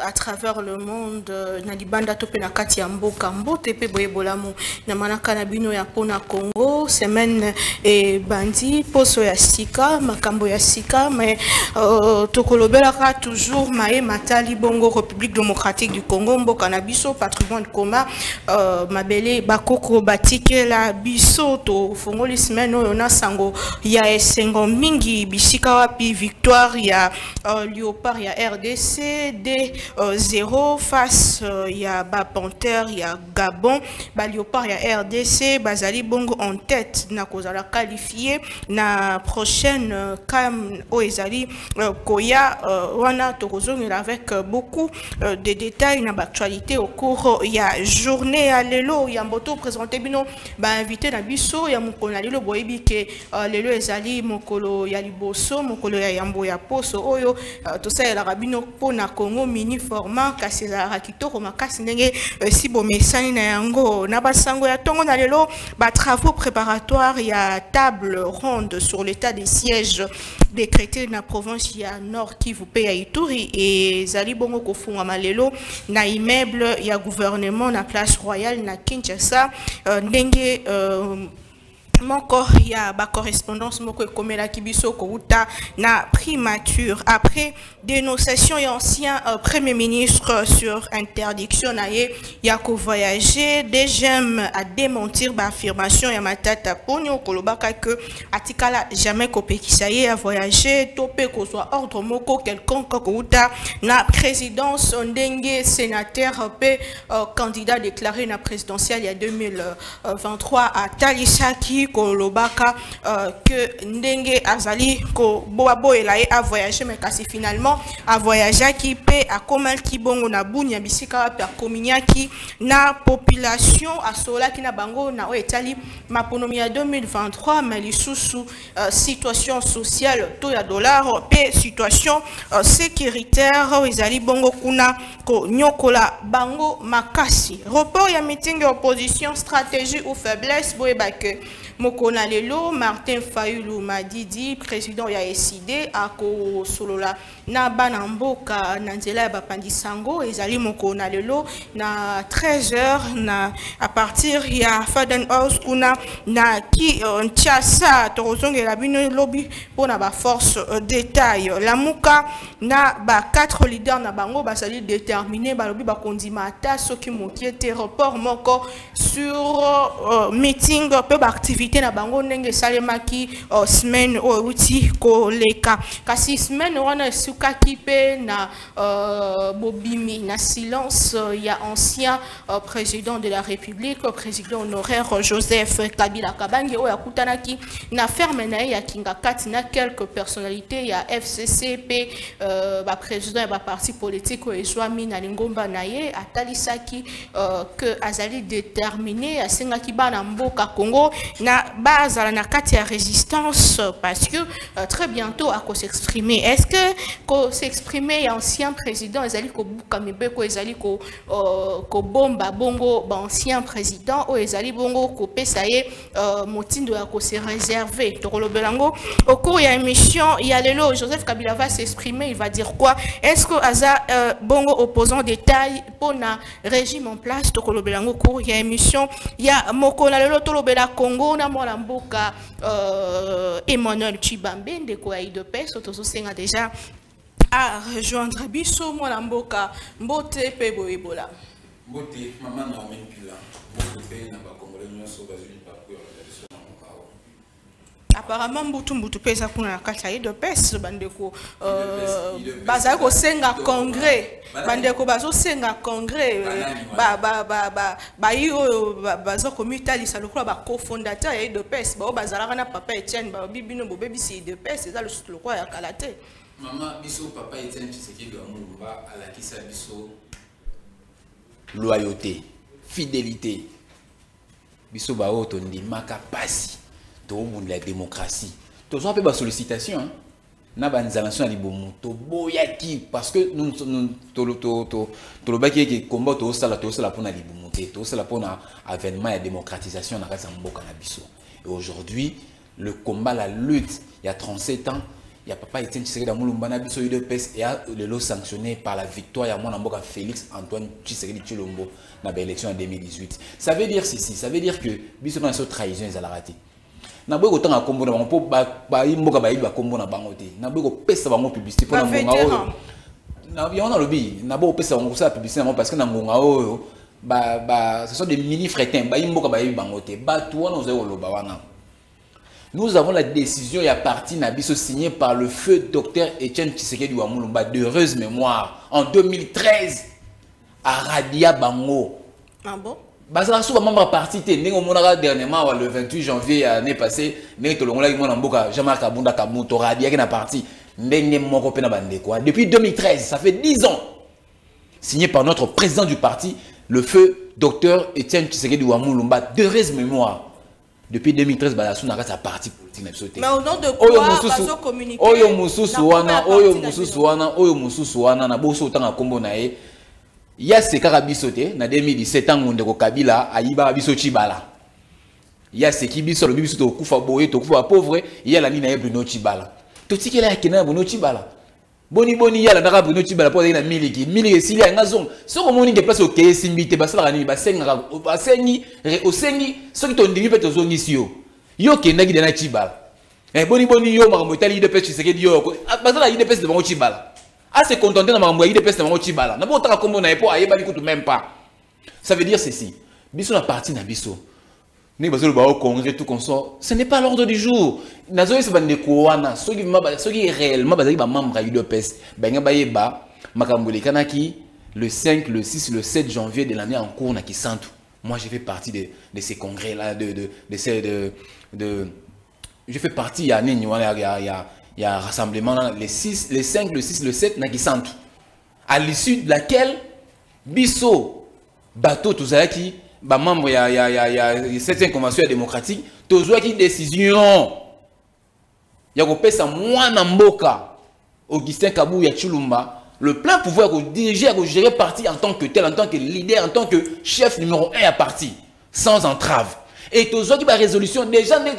À travers le monde, Nalibanda Tope na kati ya mboka mbote pe boye bolamu na manaka na bino ya pona Congo semaine e bandi poso ya sika makambo ya sika mais tokolobela ka toujours maye matali bongo République démocratique du Congo mboka na biso patrimoine commun mabele bakoko batike la biso to fongoli semaine oyo na sango ya esengo mingi bisika wapi victoire ya Léopard ya RDC D0 face ya ba Panther ya Gabon ba Léopard ya RDC bazali bongo en tête na kozala qualifié na prochaine CAN oezali koya wana tokozongela avec beaucoup de détails na actualité au cours ya journée ya lelo ya mboto présenté bino ba invité na biso ya mokolo na lelo boyebi ke lelo ezali mokolo ya liboso mokolo ya yambo ya poso oyo tosala rabino pona Congo mini format kasi la kitoko makasi ndenge si bomesani na yango na basango ya tongo na lelo ba travaux préparatoires ya table ronde sur l'état des sièges décrété na province ya Nord Kivu pe ya Ituri et zali bongo kofunga malelo na immeuble ya gouvernement na place royale na Kinshasa ndenge moko ya ba correspondance moko ekomela kibiso kouta na primature après dénonciation et ancien premier ministre sur interdiction na ye ya ko voyager DGM à démentir ba affirmation ya matata ponyo kolobaka que atikala jamais kopekisa ye à voyager topé ko soit ordre moko quelconque kouta na présidence ndenge sénateur pe candidat déclaré na présidentielle ya 2023 à Talisaki kolobaka que ndenge azali ko boaboela e a voyager mais kasi finalement a voyager qui pe a komal ki bongo na bunya bisika pa kominyaki na population a sola ki na bango na o etali maponomi ya 2023 mais lisusu situation sociale to ya dollar pe situation sécuritaire ezali bongo kuna ko nyokola bango makasi report ya meeting ya opposition stratégie ou faiblesse boebake Mokona lelo Martin Fayulu Madidi président ya SID ako solola na banamboka na nzela ya bapandisango ezali mokona lelo na 13h na à partir ya Faden House kuna na ki Nchasa tozongela bino lobby pona ba force détail la muka na ba 4 leaders na bango basali déterminer ba lobby ba kondima ata soki mokiete report moko sur meeting peu ba activité na bango ndenge salemaki semaine outi koleka kasi semaine wana suka kipe na bobimi na silence ya ancien président de la République président honoraire Joseph Kabila Kabange oya kutanaki na ferme na ya kingakati na quelques personnalités ya FCCP ba président ba parti politique ezwami na lingomba na ye atalisaki que azali déterminé asengaki bana mboka Congo na base na kati ya résistance parce que très bientôt à s'exprimer est-ce que s'exprimer ancien président ezali ko buka mibeko ezali ko bomba bongo ba ancien président o ezali bongo ko pesa ye motindo ya ko se réserver to kolobelango au cours ya émission ya lelo Joseph Kabila va s'exprimer il va dire quoi est-ce que aza bongo opposant détail pour na régime en place to kolobelango cours ya émission ya moko na lelo to lobela Congo na mola mboka Emmanuel Chibambe ndeko ya IDPS tozosenga déjà à rejoindre biso mola mboka mbote pe boyebola mbote mama na omenkila mbote pe na ba congolais nyonso bazuli parcours ya Apparemment, Mbutu pesa kuna kata de pes bandeko baza ko senga congrès bandeko bazo senga congrès bazo comité ça le croit ba cofondateur ya de pes ba bazala na papa Etienne ba bibino bo bebisi de pes ça le croit ya kalate maman biso papa Etienne Tshisekedi wa Mulumba ala kisa biso loyauté fidélité biso ba oto ndimaka pasi to la démocratie. Tous on peut ba sollicitation hein. Na ba nzalation ali bomu to boyaki parce que nous to le baki qui combat to sala pour na libomuté to sala pour na avènement et démocratisation na kasa mboka na biso. Et aujourd'hui le combat la lutte il y a 37 ans il y a papa Etienne Tshisekedi Mulumba na biso UDPS et a le lot sanctionné par la victoire ya mwana mboka Félix Antoine Tshisekedi Tshilombo na ba élection en 2018. Ça veut dire ceci, ça veut dire que biso na so trahison ils a raté. Na boy ko tanga kombo na bango po ba imboka ba yiba kombo na bango te na boy ko pesa bango publicité pour na ngonga oyo na yona lobi na boy ko pesa bango ça publicité na parce que na ngonga oyo ce sont des mini frétins ba imboka ba yiba bango te ba toi nous avons loba wana. Nous avons la décision ya parti na biso signée par le feu docteur Etienne Tshisekedi wa Mulumba d'heureuse mémoire en 2013 à Radia Bango. Ah bon? Basala sous membre parti té ndenge monaka dernièrement le 28 janvier année passée ndenge tolongola ki mona mboka Jean-Marc Kabunda Kamuto radia ki na parti ndenge moko pe na bandeko depuis 2013 ça fait 10 ans signé par notre président du parti le feu docteur Etienne Tshisekedi wa Mulumba d'heureuse mémoire depuis 2013 bala sous na sa parti politique na bisoté mais au nom de quoi bazo communiquer oyo mususu wana na boso tanga kombo na ye il y a ce cas bisoté na 2017 ans ndeko Kabila ayiba biso Chibala il y a ce qui biso le biso to kufa boye to kufa pauvre il y a la nina Bruno Chibala to tikela ya kena Bruno Chibala boni ya la ndaka Bruno Chibala po na miliki sili nga zong so ko moni ke place o ke simbite basala ni basenga basengi osengi so ki to ndimi pe to zongi sio yo kenda ki na Chibala boni yo makambo itali de pêche Tshisekedi yo basala ide pêche de bango Chibala. À se contenter de m'envoyer des personnes au Chibala. N'a pas autant comme on n'a pas aïe tout même pas. Ça veut dire ceci. Biso la partie na biso. N'est pas au congrès tout comme ça. Ce n'est pas l'ordre du jour. Nazo se bande kouana. Ce qui est réellement basé ba membre UDPS. Ben nga baye ba makambole kanaki le 5, le 6, le 7 janvier de l'année en cours na Kisantu. Moi je fais partie de ces congrès là je fais partie il y a un rassemblement les 5, le 6, le 7 Nakisantu. À l'issue de laquelle Bisso bateau tout ça qui ba membre il y a 7e convention démocratique tout ça qui décision il y a ko pesa mwana mboka Augustin Kabuya Tshilombo le plein pouvoir de diriger de gérer parti en tant que tel en tant que leader en tant que chef numéro 1 à parti sans entrave. Et tout ça qui va résolution déjà ne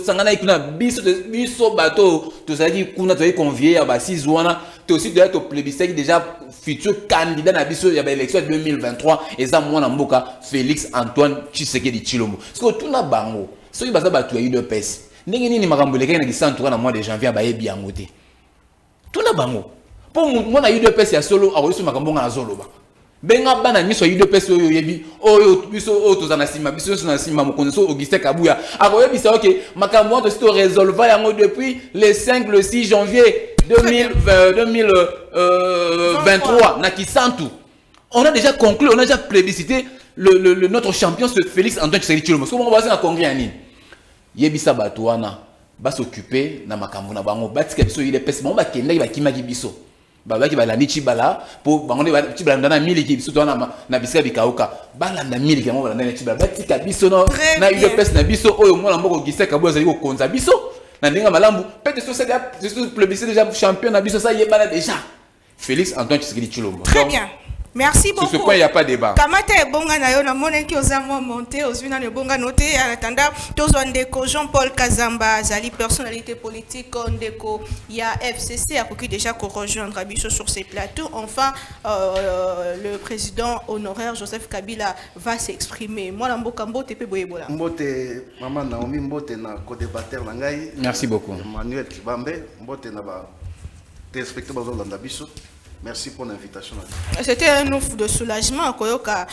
sangana ikuna biso bateau tout ça qui kuna to convier à 6 wana to aussi de être plébiscite déjà futur candidat na biso ya ba élection 2023 et ça mwana mboka Félix Antoine Tshisekedi Tshilombo parce que tout na bango so ki baza batu ya UDPS ndenge nini makambo lekena ki santura na mois de janvier ba yebi yangote tout na bango pour mona UDPS ya solo a reçu makambo na zoloba benga bana miso UDPS oyo yebi oyo biso o tozana sima biso na sima mokonzo Augustin Kabuya akoyebi ça OK makambo to sito résolva yango depuis le 5 le 6 janvier 2023 na Kisantu. On a déjà conclu, on a déjà plébiscité notre champion Félix Antoine Tshisekedi Tshilombo. Parce qu'on va voir un congrès ani yebi sa batouana ba s'occuper na makambo na bango batika biso UDPS ba kenda ba kimaki biso babaki balandi Chibala pour bango ba Chibala ndana miliki biso to na bisika bikauka balanda miliki yango balanda Chibala batika biso na UDPS na biso oyo mwana mboko Augustin Kabuya zali ko konza biso na ndinga malambu peut-être c'est plébiscite déjà champion na biso ça yebala déjà Félix Antoine Tshisekedi Tshilombo. Très bien. Merci beaucoup. Sur ce point, il n'y a pas de débat. Kamate bonga na yo na mone ki ozamo monté ozuna ne bonga noté en attendant tozo ndeko Jean-Paul Kazamba zali personnalité politique ndeko ya FCC a qui déjà ko rejoindre biso sur ces plateaux. Enfin le président honoraire Joseph Kabila va s'exprimer. Moi la mboka mbote pe boyebola. Mbote maman Naomi mbote na co-débatteur na ngai. Merci beaucoup. Emmanuel Kibambe mbote na ba téléspectateurs bazolanda biso. Merci pour l'invitation. C'était un ouf de soulagement Koyoka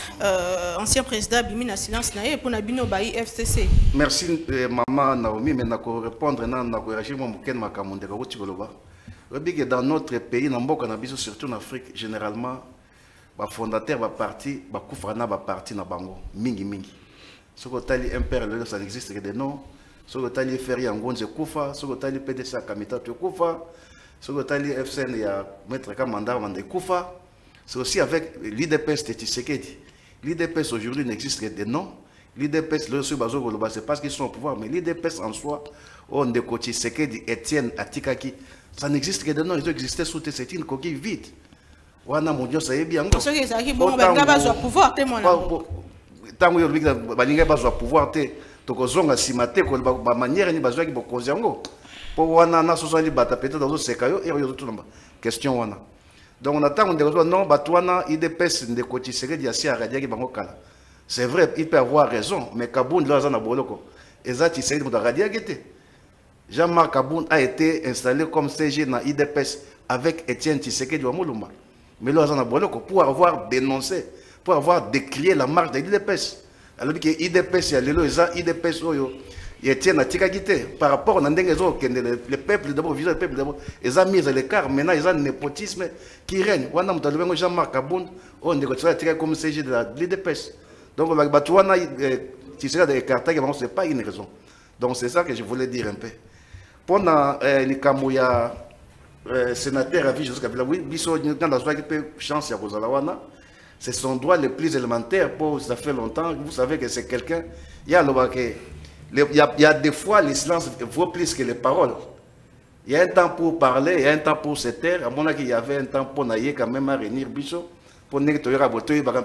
ancien président Bimina silence naé pour Nabino Bayi FCC. Merci maman Naomi, mais na ko répondre na ko réagir mon ken makamonde ko tikoloba. Dans notre pays, surtout en Afrique, généralement, les fondateurs de parti, les koufrana ba parti na bango, mingi. Ce que tali impère ça n'existe que des noms. Ce que tali Ferry Angonze Koufa, ce que tali PDC Kamita Koufa, ce que tali FCN ya Maître Kamanda Mande Koufa. C'est aussi avec l'IDPS de Tshisekedi. L'IDPS aujourd'hui n'existe que des noms. L'IDPS, c'est parce qu'ils sont au pouvoir, mais l'IDPS en soi, on de Tshisekedi, Etienne, Atikaki, ça n'existe que des noms, ils ont existé sous c'est une coquille vide. Wana mon Dieu, ça y est bien. Parce que ça bon, on va pouvoir témoigner. Tant que vous avez pouvoir te, tokozonga simate ko ba manière ni bazwa ki bokoziango. Pour wana na sosali bata peut-être dans ce cas et tout namba. Question wana. Donc on attend on dit non batwana IDPS de Tshisekedi asi a radia ki bango kala. C'est vrai, il peut avoir raison, mais Kaboun là na boloko. Eza Tshisekedi mo radia gete. Jean-Marc Kaboun a été installé comme CG dans IDPS avec Etienne Tshisekedi Wamuluma. Mais là, on a pour avoir dénoncé, pour avoir décrié la marche de l'IDPS. Alors que l'IDPS, il y a l'IDPS, il Etienne a tiré par rapport à le peuple d'abord, le peuple d'abord, ils ont mis à l'écart. Maintenant, ils ont un népotisme qui règne. On a Jean-Marc Kaboun, on a tiré comme CG de l'IDPS. Donc, on a Tshisekedi écarté, ce n'est pas une raison. Donc, c'est ça que je voulais dire un peu. Pendant les Kamouya, sénateur à vie jusqu'à oui, chance à Bozalawana, c'est son droit le plus élémentaire pour ça fait longtemps. Vous savez que c'est quelqu'un. Il y a des fois le silence vaut plus que les paroles. Il y a un temps pour parler, il y a un temps pour se taire. À mon avis, il y avait un temps pour naïe quand même à réunir Bicho, pour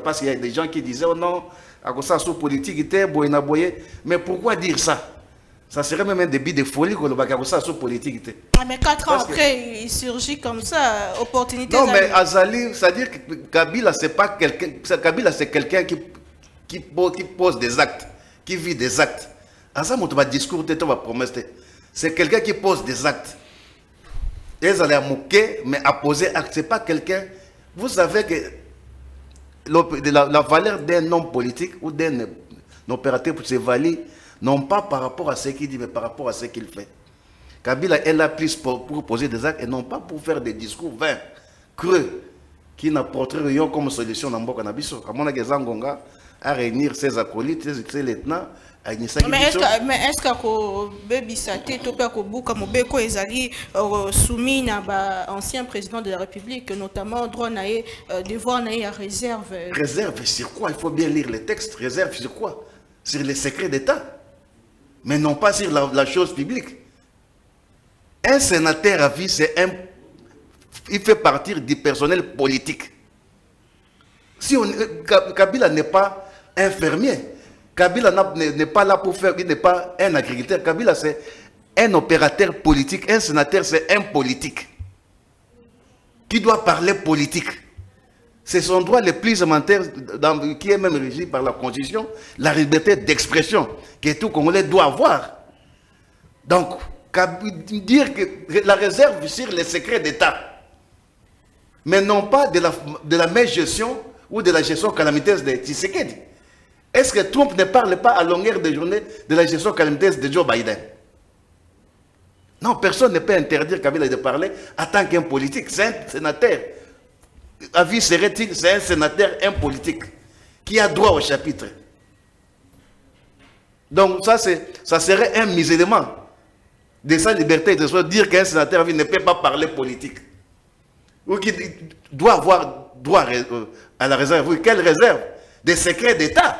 parce qu'il y a des gens qui disaient oh non, à cause de ça, politique, mais pourquoi dire ça? Ça serait même un début de folie que le Bakaroussa soit politique. Mais 4 ans après, il surgit comme ça, opportunité. Non, mais Azali, c'est-à-dire que Kabila, c'est pas quelqu'un. Kabila, c'est quelqu'un qui pose des actes, qui vit des actes. Azali, on va discours, on va promesse. C'est quelqu'un qui pose des actes. Et Azali a moqué, mais a posé acte. C'est pas quelqu'un. Vous savez que la valeur d'un homme politique ou d'un opérateur pour se valider, non pas par rapport à ce qu'il dit, mais par rapport à ce qu'il fait. Kabila est là plus pour poser des actes et non pas pour faire des discours vains, creux, qui n'apporteraient rien comme solution dans Mboka Nabiso. À mon avis, Zangonga à réunir ses acolytes, ses lieutenants, à Nissa. Mais est-ce que Bébi Saté, Topé Kobouka, Mobeko Ezali, soumis à l'ancien président de la République, notamment droit naïe, devoir naïe à réserve? Réserve sur quoi? Il faut bien lire les textes. Réserve sur quoi? Sur les secrets d'État. Mais non pas sur la chose publique. Un sénateur à vie, il fait partie du personnel politique. Si Kabila n'est pas infirmier, Kabila n'est pas là pour faire, il n'est pas un agriculteur. Kabila, c'est un opérateur politique. Un sénateur, c'est un politique qui doit parler politique. C'est son droit le plus élémentaire, qui est même régi par la Constitution, la liberté d'expression, que tout Congolais doit avoir. Donc, dire que la réserve sur les secrets d'État, mais non pas de la même gestion ou de la gestion calamiteuse de Tshisekedi. Est-ce que Trump ne parle pas à longueur de journée de la gestion calamiteuse de Joe Biden? Non, personne ne peut interdire Kabila de parler en tant qu'un politique. C'est un sénateur. Avis serait-il, c'est un sénateur, un politique, qui a droit au chapitre. Donc ça serait un musulman de sa liberté de dire qu'un sénateur ne peut pas parler politique. Ou qui doit avoir droit à la réserve. Oui, quelle réserve? Des secrets d'État.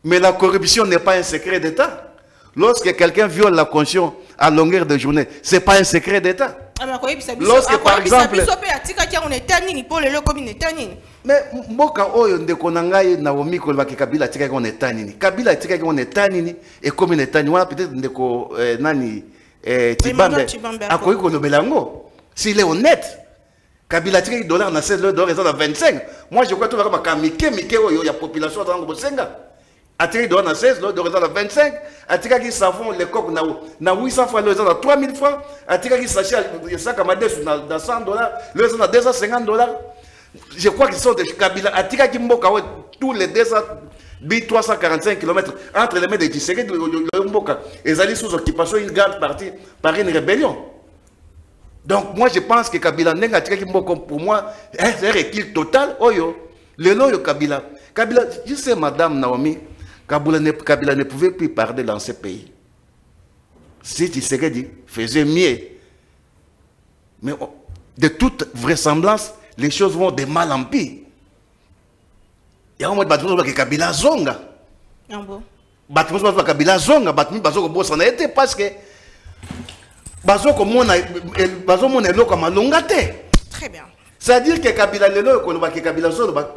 Mais la corruption n'est pas un secret d'État. Lorsque quelqu'un viole la Constitution à longueur de journée, ce n'est pas un secret d'État. Lorsque par exemple... Mais mboka oyo ndeko na ngai Naomi kolobaki Kabila tika ko neta nini? Kabila tika ko neta nini et comme neta ni wana peut-être ndeko nani Tibambe akoyi kolobela ngo. S'il est honnête, Kabila tika $16 na $16 et ça 25. Moi je crois tout va comme kamike oyo ya population dans Bosenga. Atikaki doit na 16, l'autre doit na 25. Atikaki savon, les coques na 800 francs, l'autre na 3000 francs. Atikaki sachet, sac à madès na 100 $, l'autre na 250 $. Je crois qu'ils sont des Kabila. Atikaki Mboka, tous les 345 km entre les mains de Tshisekedi et Mboka. Ils allaient sous occupation, une grande partie par une rébellion. Donc moi je pense que Kabila Nenga Atikaki Mboka, pour moi, c'est un recul total. Oyo, le loyo Kabila. Kabila, je sais madame Naomi, Kabila ne pouvait plus parler dans ce pays. Si Tshisekedi faisait mieux, mais de toute vraisemblance, les choses vont de mal en pire. Il y a un moment où Kabila zonga. Ah bon? Kabila zonga, parce que Très bien. c'est-à-dire que Kabila Kabila zonga,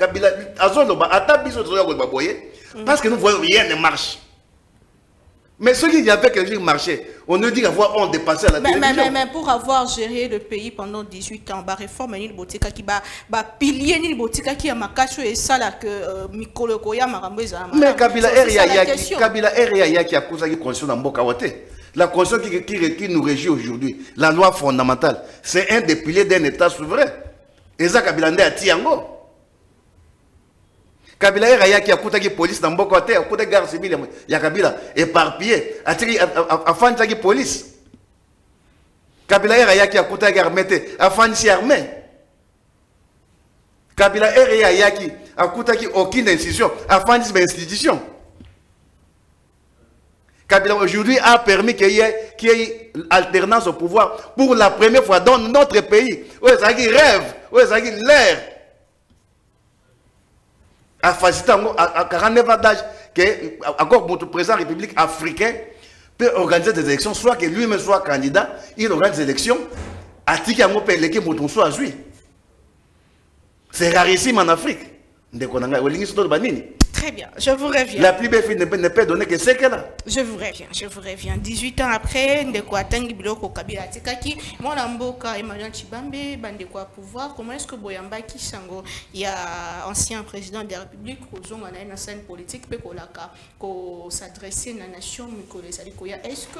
parce que nous voyons rien ne marche. Mais ceux qui avaient quelque chose qui marchait, on nous dit avoir honte de passer à la télévision. Mais pour avoir géré le pays pendant 18 ans, la réforme ni botika qui ba pilier ni botika qui a makacho et ça là que Mikolo Koya Marambeza. Mais Kabila Ria qui a causé la constitution dans Mbokawote. La constitution qui nous régit aujourd'hui, la loi fondamentale, c'est un des piliers d'un État souverain. Et ça Kabila Ndé a Tiango. Kabila Raya qui a coûté la police dans Mboka Terre, a coûté la garde civile, il y a Kabila éparpillé, a fait la police. Kabila Raya qui a coûté la garde mété, a fait la armée. Kabila Raya qui a coûté aucune institution, a fait une institution. Kabila aujourd'hui a permis qu'il y ait alternance au pouvoir pour la première fois dans notre pays. Ouais, ça qui rêve, ouais, ça qui l'air. À 49 ans d'âge, que encore notre président de la République africaine peut organiser des élections, soit que lui-même soit candidat, il organise des élections, à Tiki Ango peut l'équipe pour soit à lui. C'est rarissime en Afrique. Très bien, je vous reviens. La plus belle fille ne peut donner que ce qu'elle a. Je vous reviens. 18 ans après, Ndeko Atangi Biloko Kabila Tekaki, mon Amboka Emmanuel Chibambe, Bandeko à pouvoir, comment est-ce que Boyamba Kisango, il y a ancien président de la République, Kozong, on a une scène politique, Pekolaka, ko s'adresser à la nation, est-ce que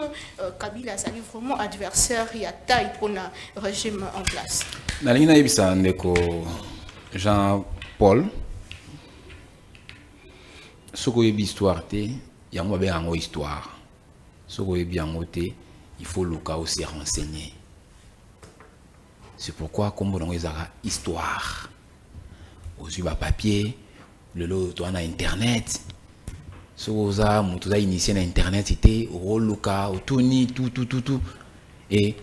Kabila est vraiment adversaire, il y a taille pour le régime en place? Nalina Ibisa Ndeko Jean-Paul. Ce qui est histoire, il y a une histoire. Ce qui est bien noté, il faut le cas aussi renseigner. C'est pourquoi, comme on a une histoire, aux yeux papier, le lot on a internet. Ce que on a initié l'internet, c'était au cas, au tout, et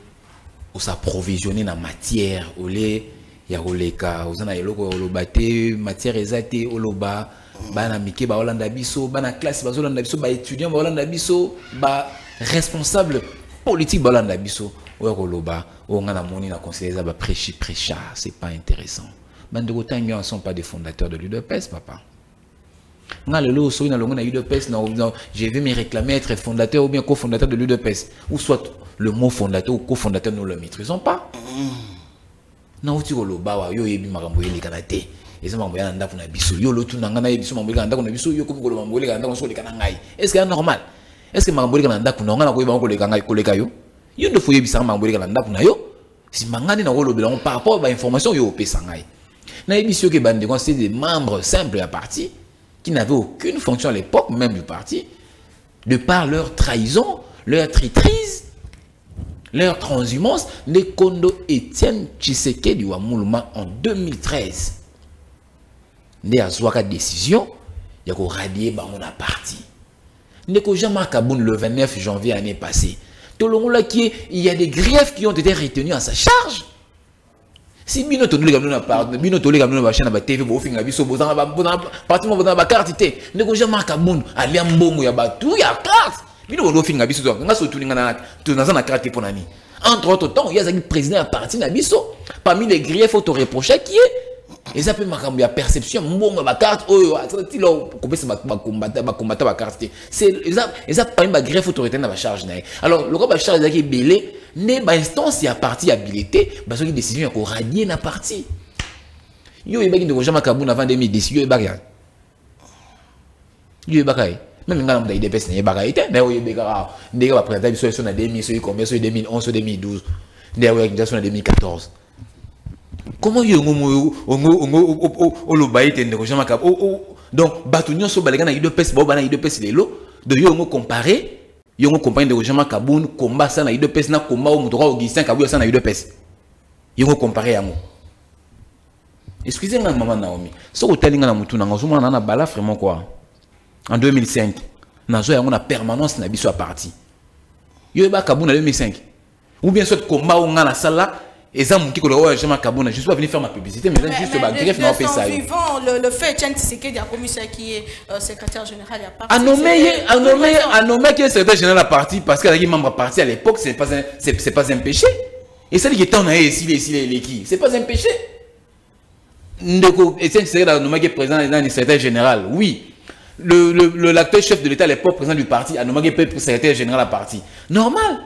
on s'approvisionner dans matière, au lait, il y a le cas, on a le bâté, matière exacte, au loba. Bana mike ba Hollanda biso bana classe ba Hollanda biso ba étudiant ba Hollanda biso ba responsable politique ba Hollanda biso o koloba o ngana moni na conseiller za ba prêcha c'est pas intéressant. Bande ko tangi ne sont pas des fondateurs de l'UDPS papa. Nga lelo so ina longo na UDPS na je vais me réclamer être fondateur ou bien cofondateur de l'UDPS ou soit le mot fondateur ou cofondateur nous le maîtrisons pas. Na uti koloba wa yo yebi makambo yeli kanate. Est-ce que c'est normal? Est-ce que Mambouli Kananda Kunanga n'a pas eu il ne faut y avoir Mambouli Kananda Kunayo? Si Mangani n'a pas par rapport à l'information, il y a eu Sangai. Naïbisio qui bande c'est des membres simples de la partie qui n'avaient aucune fonction à l'époque, même du parti, de par leur trahison, leur traîtrise, leur transhumance. Nekondo Etienne Tshisekedi wa Mouluma en 2013. Né à Zouaka décision, il y a radier mon parti. Neko Jean-Marc Kaboun le 29 janvier l'année passée. Il y a des griefs qui ont été retenus à sa charge. Si Bino Tolé Gamon a parlé, Bino Tolé Gamon a chaîne à TV, Bofing, Biso, partout dans la carte, Neko Jean-Marc Kaboun, Aliambongo, Yabatou, il y a carte. Bino Bofing, Biso, on a surtout dans la carte pour Nani. Entre autres temps, il y a un président à partir d'Abiso. Parmi les griefs auto-reprochés qui est. Et ça peut marquer la perception, mon ma carte, c'est ça parmi ma greffe autorité dans la charge. Alors, le gars va charge qui est belé, n'est pas instance à partie habilité, parce que les décisions sont radiées dans la partie. Yo, il y a des gens qui ont avant 2010, yo, il y a des gens Même quand on a IDPS, il y a des bagailles. Mais il y a des gars présentés sur la 2011, 2012, des gars sur la 2014. Comment il y a donc, Batunyo so balega na IDPS, bo bana IDPS lelo, de yo comparer, yo comparer de Rojama Kaboun, combat ça na IDPS na combat au Moudra Augustin Kabou ça na IDPS. Yo comparer yango. Excusez-moi maman Naomi. So hotelinga na mutu na ngozuma na bala vraiment quoi. En 2005, na zo yango na permanence na biso à parti. Yo ba Kabou na 2005. Ou bien soit combat au ngana sala. Et ça, je ne suis pas venu faire ma publicité, mais juste ma greffe n'a pas ça. Le fait que y a un commissaire qui est secrétaire général à parti. À nommer qui est secrétaire général à parti parce qu'il y a un membre parti à l'époque, ce n'est pas un péché. Et ça, c'est pas un péché. Et c'est un nommé qui est président dans le secrétaire général. Oui. L'actuel chef de l'État à l'époque, président du parti, a nommé qui est secrétaire général à parti. Normal.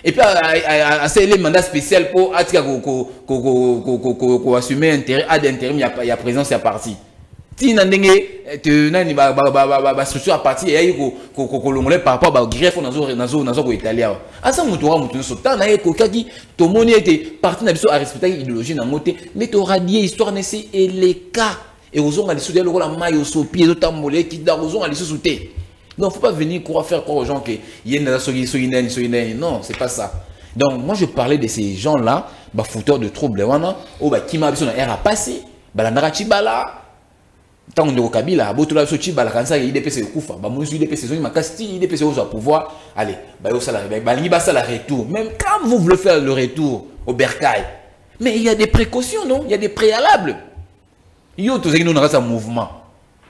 Et puis, à les mandats spéciaux pour assumer intérêt, à d'intérim, il y a présence à parti. Si vous avez une structure à parti, il y a eu par rapport au greffe dans l'Italien. À ça, vous avez dit que tout le monde était parti à respecter l'idéologie, mais tu auras dit histoire et les cas. Et aux gens, ils ont la maille au pied, ils ont les sous-soutés. Donc, il ne faut pas venir faire croire aux gens qu'il y a une non, c'est pas ça. Donc, moi, je parlais de ces gens-là, fouteurs de troubles, qui m'a dit à passer, tant que Kabila, Botola Sochi, Balakansa, IDPS au Koufa, IDPS au Makasti, IDPS au pouvoir, allez, ça retour. Même quand vous voulez faire le retour au Bercail, mais il y a des précautions, non? Il y a des préalables. Il y a un mouvement.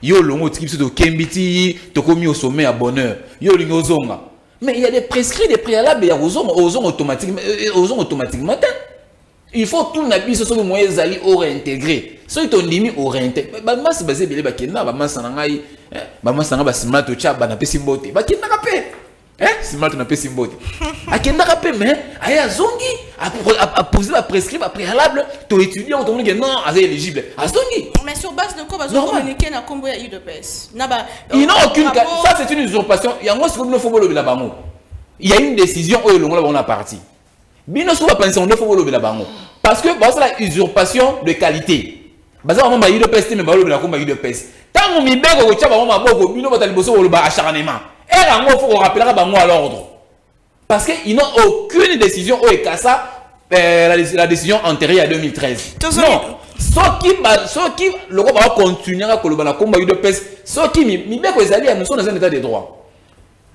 Yo longo type de Kembiti, to commis au sommet à bonheur. Yo lingo zonga. Mais il y a des prescrits, des préalables, il y a aux hommes automatiquement. Il faut tout n'habiller sur le moyen d'ali au réintégrer. So ils t'ont dit au réintégrer. Bah moi c'est basé bele bakena, bah moi sanangai, bah moi sananga basima to cha ba na pesi mbote. Bakena kapé. Sima to na pesi mbote. Akenda kapé mais aya zongi a poser la prescrire à préalable, to étudier on te dit non, c'est éligible. A zongi. Mais sur base de quoi bazo communiquer na kombo ya UDPS. Il n'a aucune ça c'est une usurpation. Il y a moi ce que nous faut le la bango. Il y a une décision où le on a parti. Bino so va penser on faut le la bango. Parce que c'est la usurpation de qualité. Baza on ba UDPS mais ba le la komba UDPS. Tant on mi bego ko tchaba on ma boko bino ba taliboso lo ba acharnement. Et là on faut rappeler bango à l'ordre. Parce qu'ils n'ont aucune décision au ECASA, la décision antérieure à 2013. Non. Ceux qui le groupe va continuer à combattre UDPS, ceux qui nous sommes dans un état de droit.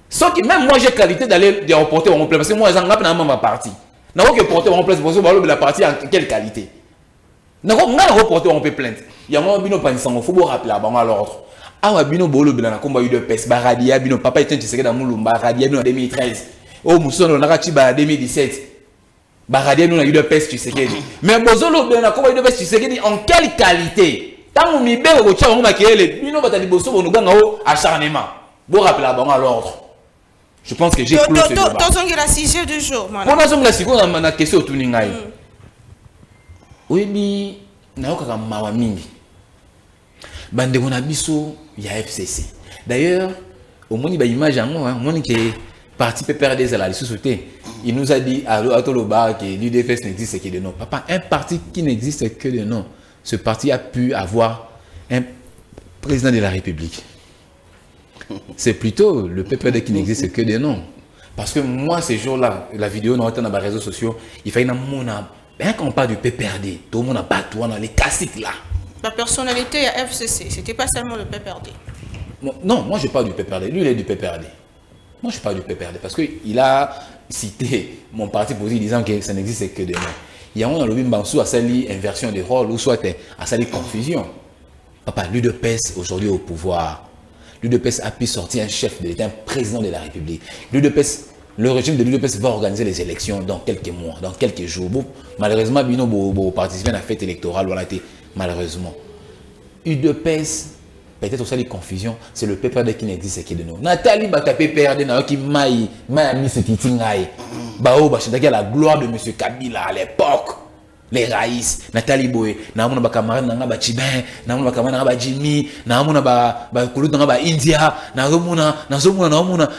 Ceux qui, même moi j'ai qualité d'aller reporter mon place, parce que moi j'ai un membre parti. Je n'ai pas reporter mon place, parce que la partie en quelle qualité? Je n'ai pas reporter mon plainte. Il y a un bino pensant, il faut rappeler à l'ordre. Ah, bino bolo bina combat UDPS, Baradia, bino papa était dans Moulumba, Baradia en 2013. Oh, Mousson, on a raté en 2017. Baradia, nous, on a eu de peste, tu sais. Mais Bozolo, on a eu de peste, tu sais. En quelle qualité? Tant qu'on m'y bête, on a dit que nous avons dit que nous avons acharnement. Vous rappelez à l'ordre. Je pense que j'ai clos ce débat. Dans la 6e du jour. Pour nous, la seconde, on a question au Tuningaï. Oui, mais nous avons mawa mingi. Bande on a biso, il y a FCC. D'ailleurs, au moins, il y a une image à moi, au moins, qui est parti PPRD à la société. Il nous a dit à Toloba que l'UDFS n'existe que de nom. Papa, un parti qui n'existe que de nom, ce parti a pu avoir un président de la République. C'est plutôt le PPRD qui n'existe que de nom. Parce que moi, ces jours-là, la vidéo dans les réseaux sociaux, il fallait bien qu'on parle du PPRD, tout le monde a battu dans les classiques là. La personnalité à FCC, c'était pas seulement le PPRD. Non, moi je parle du PPRD. Lui, il est du PPRD. Moi, je parle du PPRD parce qu'il a cité mon parti pour dire disant que ça n'existe que de nom. Il y a un lobby Mbansou à sali inversion des rôles ou soit à sali confusion. Papa, l'UDPS aujourd'hui au pouvoir. L'UDPS a pu sortir un chef de l'État, un président de la République. L'UDPS, le régime de l'UDPS va organiser les élections dans quelques mois, dans quelques jours. Bon, malheureusement, Bino Bo participer à la fête électorale, voilà, malheureusement. UDPS, peut-être aussi les confusions, c'est le PPRD qui n'existe que de nous. Nathalie Bata PPRD, qui m'a mis ce titingaï. Bao, la gloire de M. Kabila à l'époque. les raïs, Nathalie Boye, Namuna Bakamarade Nanga Chibin, Namuna Bakamarade Nanga Jimmy, Namuna Bakulu Nanga India, Nazomuna,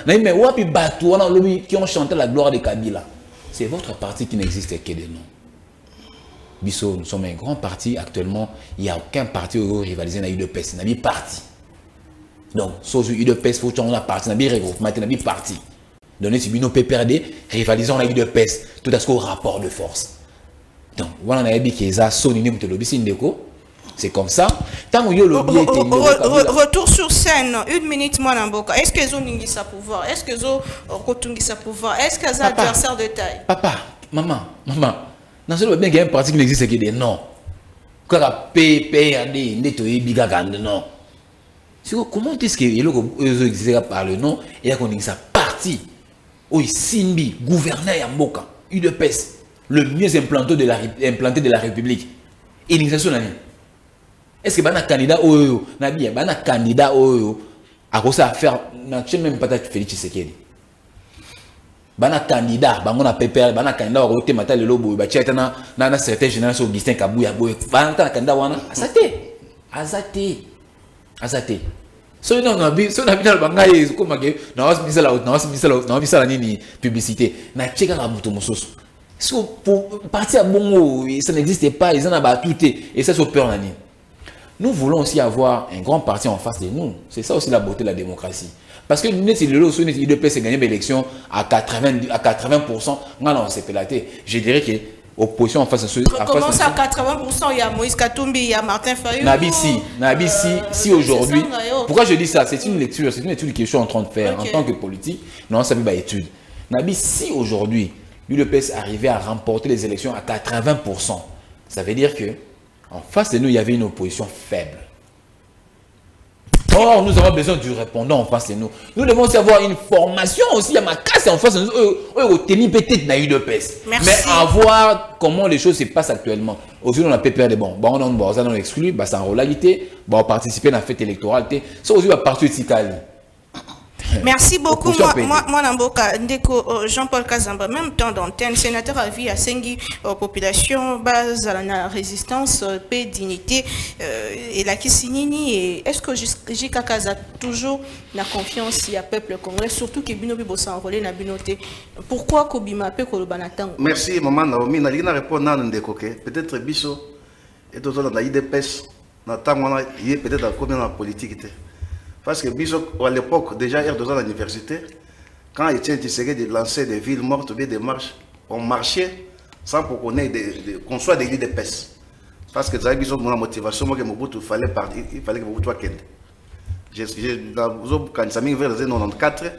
mais wapi Batu, on a lobby qui ont chanté la gloire de Kabila. C'est votre parti qui n'existe que de nom. Bisso, nous sommes un grand parti actuellement, il n'y a aucun parti où rivaliser dans l'UDPS, il n'y a pas parti. Donc, sur l'UDPS, il faut changer la parti, il n'y a pas regroupement, il n'y a pas parti. Donc, si nous PPRD, rivalisons dans l'UDPS, tout à ce qu'au rapport de force. Donc, voilà, on a dit que ça sonne une lobby, c'est comme ça. Tant que lobby retour sur scène, une minute, moi, Namboka. Est-ce que ils ont sa pouvoir? Est-ce que ils ont sa pouvoir? Est-ce qu'ils ont adversaire de taille? Papa, maman. Dans ce bien qu'il y a un parti qui n'existe que des noms. Quand la PPRD, non. Comment est-ce qu'ils existent par le nom et qu'on dit ça parti? Oui, Simbi, gouverneur Yamboka, UDPS. Le mieux implanté de la République. Initiation nani. Est-ce que un candidat nabi un candidat a quoi ça à faire na même pas Félix Tshisekedi. Un candidat, on a PPR, un candidat au côté matin le lobo, ba tcheta na certain génération Augustin Kabouya boy. Un candidat wana azate. So non nabi na bangaye comme que na misala nini publicité. Na tcheka ka muto mososo. Pour partir à Bongo, ça n'existait pas, ils en ont tout et ça c'est peur. Nous voulons aussi avoir un grand parti en face de nous. C'est ça aussi la beauté de la démocratie. Parce que nous, si le UDPS gagné l'élection à 80%, non, c'est pélaté. Je dirais que l'opposition en face de ceux. Comment ça, 80%? Il y a Moïse Katumbi, il y a Martin Fayou. Si aujourd'hui. Pourquoi je dis ça? C'est une lecture, c'est une étude que je suis en train de faire en tant que politique. Non, ça ne veut pas étude. Nabi, si aujourd'hui, l'UDPS arrivait à remporter les élections à 80%. Ça veut dire que en face de nous, il y avait une opposition faible. Or, nous avons besoin du répondant en face de nous. Nous devons aussi avoir une formation aussi. Il y a ma casse en face de nous. Peut-être dans l'UDPS. Mais à voir comment les choses se passent actuellement. Aujourd'hui, on a PPR bon. On a exclu, ça en relalité. On participer à la fête électorale. Ça aussi, on va partir de Tikali. Merci beaucoup, moi Namboka, Ndeko Jean-Paul Kazamba, même temps d'antenne, sénateur à vie à Sengi, population, base à la résistance, paix, dignité, et la Kissinini, est-ce que J.K. Kaza toujours la confiance il y a peuple congolais, surtout que Bino Bibo s'enrôler na Binoté. Pourquoi Kobima pe Kolobanatang? Merci, maman Naomi, n'a répondu à Ndeko, peut-être Bisso, et d'autres dans la IDPS, il est peut-être à combien dans la politique. Parce que à l'époque, déjà, il y a 2 ans à l'université, quand Étienne Tshisekedi lançait des villes mortes ou bien des marches, on marchait sans qu'on soit des l'IDPS. Parce que ça a mon motivation, moi, il fallait que Mobutu soit Kende. Quand ça m'est vers les années 94,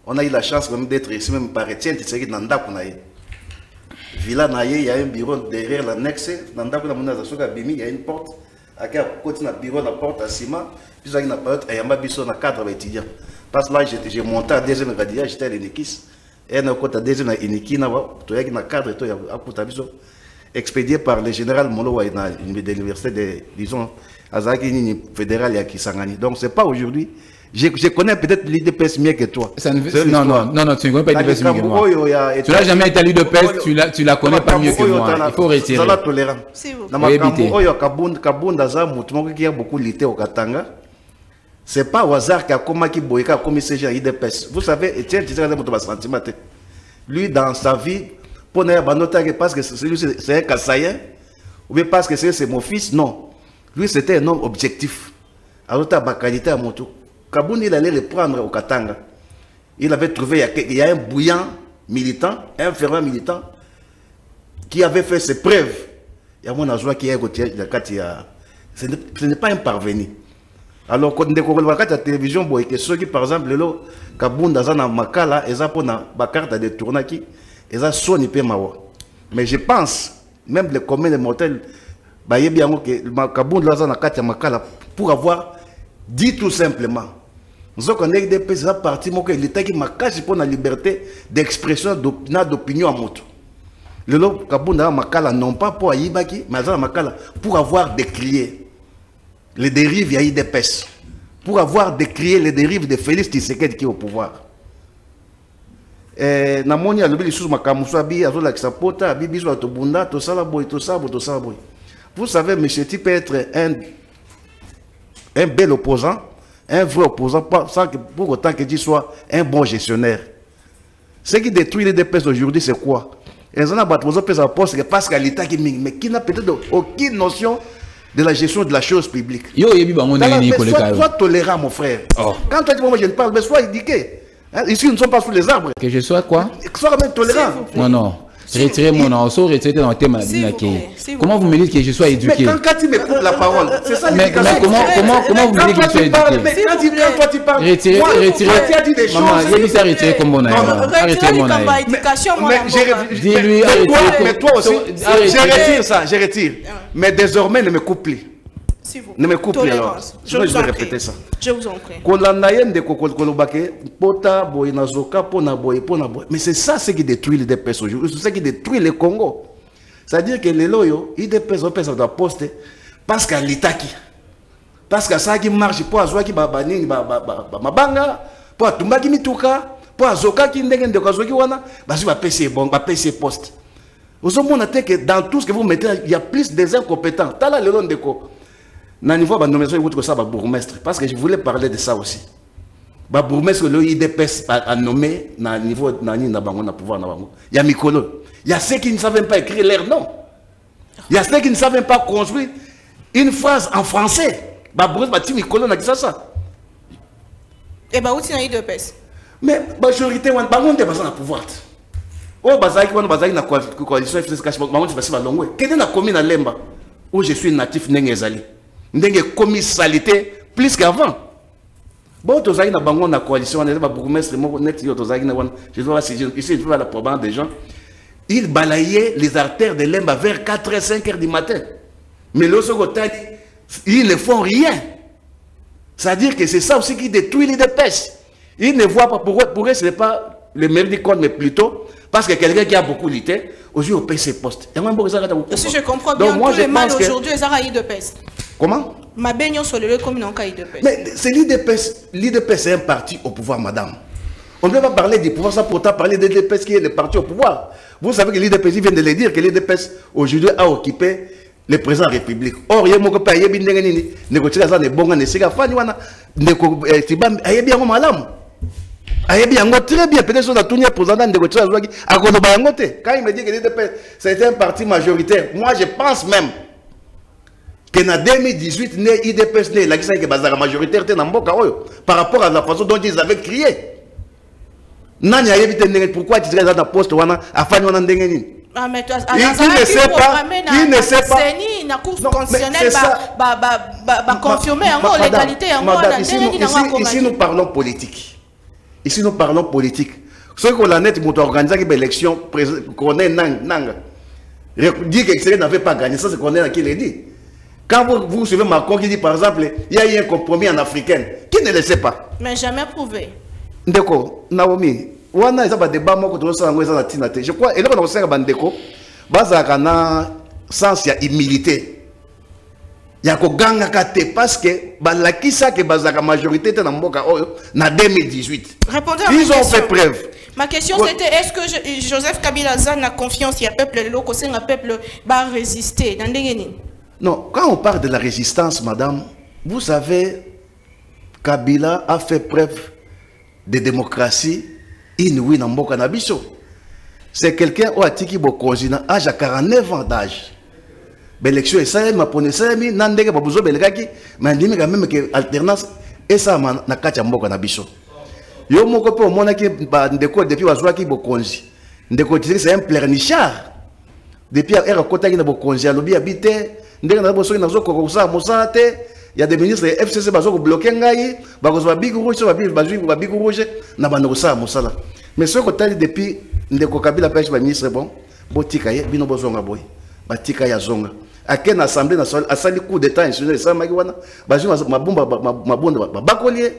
on a eu la chance même d'être ici, même par Étienne Tshisekedi dans Ndakunaye. Villa Naye, il y a un bureau derrière l'annexe, dans Ndakunaye, il y a une porte, à côté d'un bureau, la porte à ciment. Puis il y a un cadre étudiant. Parce que là, j'ai monté à deuxième radiage, j'étais à l'Inikis. Et à deuxième Inikis, il y a un cadre expédié par le général Molo de l'université de, disons, Azaki fédéral à Kisangani. Donc, ce n'est pas aujourd'hui. Je connais peut-être l'IDPS mieux que toi. Non, tu ne connais pas l'IDPS mieux que moi. Tu n'as jamais été à l'IDPS, tu la connais pas mieux que moi. Il faut retirer. C'est la tolérance. Il y a beaucoup lutté au Katanga. Ce n'est pas au hasard qu'il a commis ces gens à l'IDPS. Vous savez, Etienne, tu sais, lui, dans sa vie, parce que c'est un Kassaïen, ou bien parce que c'est mon fils, non. Lui, c'était un homme objectif. Alors, tu as ma qualité à mon tour. Kaboun, il allait le prendre au Katanga. Il avait trouvé, il y a un bouillant militant, un fervent militant, qui avait fait ses preuves. Il y a mon ajout qui est ce n'est pas un parvenu. Alors, quand on a la télévision, ceux qui, par exemple, Kaboun, dans un makala, ils ont pris la carte de tournaki, ils ont sonné Mawa. Mais je pense, même les communs de mortels, Kaboun, dans un makala, pour avoir dit tout simplement, nous avons des pays partis l'État qui m'a caché pour la liberté d'expression d'opinion à moto. Le lot Kabunda Makala non pas pour Aïbaki, mais pour avoir décrié les dérives y a des pêches, pour avoir décrié les dérives de Félix Tshisekedi qui est au pouvoir. namoni alobi lisusu makamuso abi azolakisa pota abi biso atobunda tosala boy tosala boy. Vous savez, M. Ti peut être un bel opposant, un vrai opposant, sans que, pour autant qu'il soit un bon gestionnaire. Ce qui détruit les DPS aujourd'hui, c'est quoi? Ils ont parce qu'à l'État mais qui n'a peut-être aucune notion de la gestion de la chose publique. Sois tolérant, mon frère. Oh. Quand toi tu dis moi je ne parle, mais sois éduqué. Hein? Ici, nous ne sommes pas sous les arbres. Que je sois quoi? Sois quand même tolérant. Non. Retirez mon nom, retirez dans le thème. Comment vous me dites que je sois éduqué? Mais quand tu me coupes la parole, c'est ça l'éducation. Mais comment vous me dites que je suis éduqué? Quand toi tu parles, retirez. Maman, il dit ça, retirez comme mon aïe. Arrêtez mon aïe. Dis-lui, mais toi aussi, je retire. Mais désormais, ne me coupe plus. Ne me coupe plus alors. Je vais répéter ça. Je vous en prie. Mais c'est ça ce qui détruit les DPS aujourd'hui. C'est ça qui détruit le Congo. C'est-à-dire que les loyaux, ils DPS doivent poster parce qu'à l'État qui. Parce que ça qui marche pour Azoua qui babani, mabanga, pour Atumba qui mituka, pour Azoka qui ndenge de Kazoki wana, basi va PC bon, va PC poste. Vous avez montré que dans tout ce que vous mettez, il y a plus des incompétents. Tala le long de quoi. Dans le niveau de nomination, il faut bourgmestre. Parce que je voulais parler de ça aussi. Le bourgmestre, le IDPS a nommé dans le niveau de pouvoir. Il y a Mikolo. Il y a ceux qui ne savent même pas écrire leur nom. Il y a ceux qui ne savent même pas construire une phrase en français. Mikolo n'a dit ça. Et bien, où est-ce qu'il y a IDPS? Mais la majorité, on est pas dans le pouvoir. Oh, Bazaki, on est dans la coalition FCSK. On est dans la quelle est la commune à Lemba où je suis natif Nengezali? Ndenge commis salité plus qu'avant. Bon, tu as une coalition, on est bourgmestre, je dois ici, je vois la probable des gens. Ils balayaient les artères de Lemba vers 4 h 5 h du matin. Mais l'autre côté, ils ne font rien. C'est-à-dire que c'est ça aussi qui détruit les DPS. Ils ne voient pas, pour eux, ce n'est pas le même du compte, mais plutôt parce que quelqu'un qui a beaucoup lutté, aujourd'hui, on paye ses postes. Si je comprends bien, tous les mal aujourd'hui, ils ont IDPS. Comment? Ma baigne sur le commune en cas IDPS. Mais c'est l'IDPS. L'IDPS c'est un parti au pouvoir, madame. On ne peut pas parler du pouvoir sans pourtant parler de l'IDPS qui est le parti au pouvoir. Vous savez que l'IDPS, il vient de le dire, que l'IDPS aujourd'hui a occupé le président de la République. Or, il y a mon pays, il y a négocié ça, il y a bon, il y a bien malam. Il y a bien très bien. Peut-être qu'on a tout président de négocier ça. Quand il me dit que l'IDPS c'est un parti majoritaire, moi je pense même que en 2018, l'IDPS né la majoritaire par rapport à la façon dont ils avaient crié. Pourquoi tu dirais dans la poste ah, mais toi, il ne sait pas. Il ne sait pas. La Cour constitutionnelle va confirmer l'égalité. Ici, nous parlons politique. Ici, nous parlons politique. Ce qu'on a net, pour organiser une élection, qu'on est Nang. Dire que n'avait pas gagné, ça c'est qu'on est qui l'a dit. Quand vous suivez Macron qui dit par exemple, il y a eu un compromis en africaine, qui ne le sait pas? Mais jamais prouvé. D'accord, Naomi. Wana eza ba débat moko to sala ngweza na tinate. Je crois eloko na kosenga bandeko bazaka na sens ya humilité. Ya ko ganga kate parce que balakisa que bazaka majorité te na mboka oyo na 2018. Répondez à ils ont fait preuve. Ma question c'était est-ce que Joseph Kabila a confiance il y a peuple loko c'est un peuple va résister dans ndengeni? Non, quand on parle de la résistance madame, vous savez Kabila a fait preuve de démocratie. Inouï na mboka na biso. C'est quelqu'un qui a tiki bokonzi na âge à 49 ans d'âge. L'élection est ça, ma pone ça, mi nandeke babuzo belekaki, mais ndimi quand même que alternance et ça na kati ya mboka na biso. Yo moko pe omona ki ba ndeko depuis wazwa ki bokonzi. Ndeko tiki c'est un pleurnichard. Depuis era kota ki na bokonzi alobi habité, ndenge na boso na zo kokosa mosate. Il y a des ministres de FCC qui ont bloqué Ngaï, qui ont big rouge, big rouge, na banosa mosala. Mais ce que depuis ndeko Kabila pêche ba ministre bon, botikaye bino bozonga boy. Batika ya zonga. À quelle assemblée nationale a sali coup d'état institutionnel ça magiwana, bazu mabumba bakolier.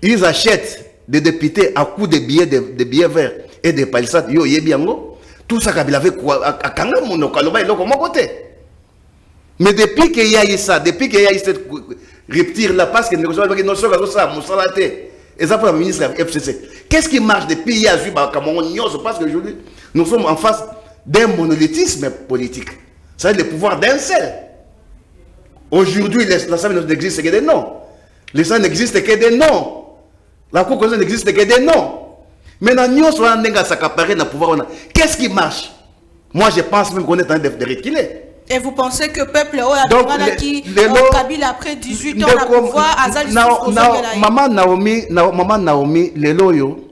Ils achètent des députés à coup de billets verts et de palissades yo yebiango. Tout ça Kabila avait quoi à kanga monoko loba eloko mon côté. Mais depuis qu'il y a eu ça, depuis qu'il y a eu cette rupture là, parce que nous sommes ça, Et ça pour la ministre FCC. Qu'est-ce qui marche depuis hier à Cameroun? Parce qu'aujourd'hui, nous sommes en face d'un monolithisme politique. C'est le pouvoir d'un seul. Aujourd'hui, l'Assemblée n'existe que des noms. L'État n'existe que des noms. La Cour constitutionnelle n'existe que des noms. Maintenant, nous sommes en s'accaparer dans le pouvoir. Qu'est-ce qui marche? Moi, je pense même qu'on est en train de reculer. Et vous pensez que le peuple a Kabila après 18 ans à pouvoir Maman Naomi, les loyaux,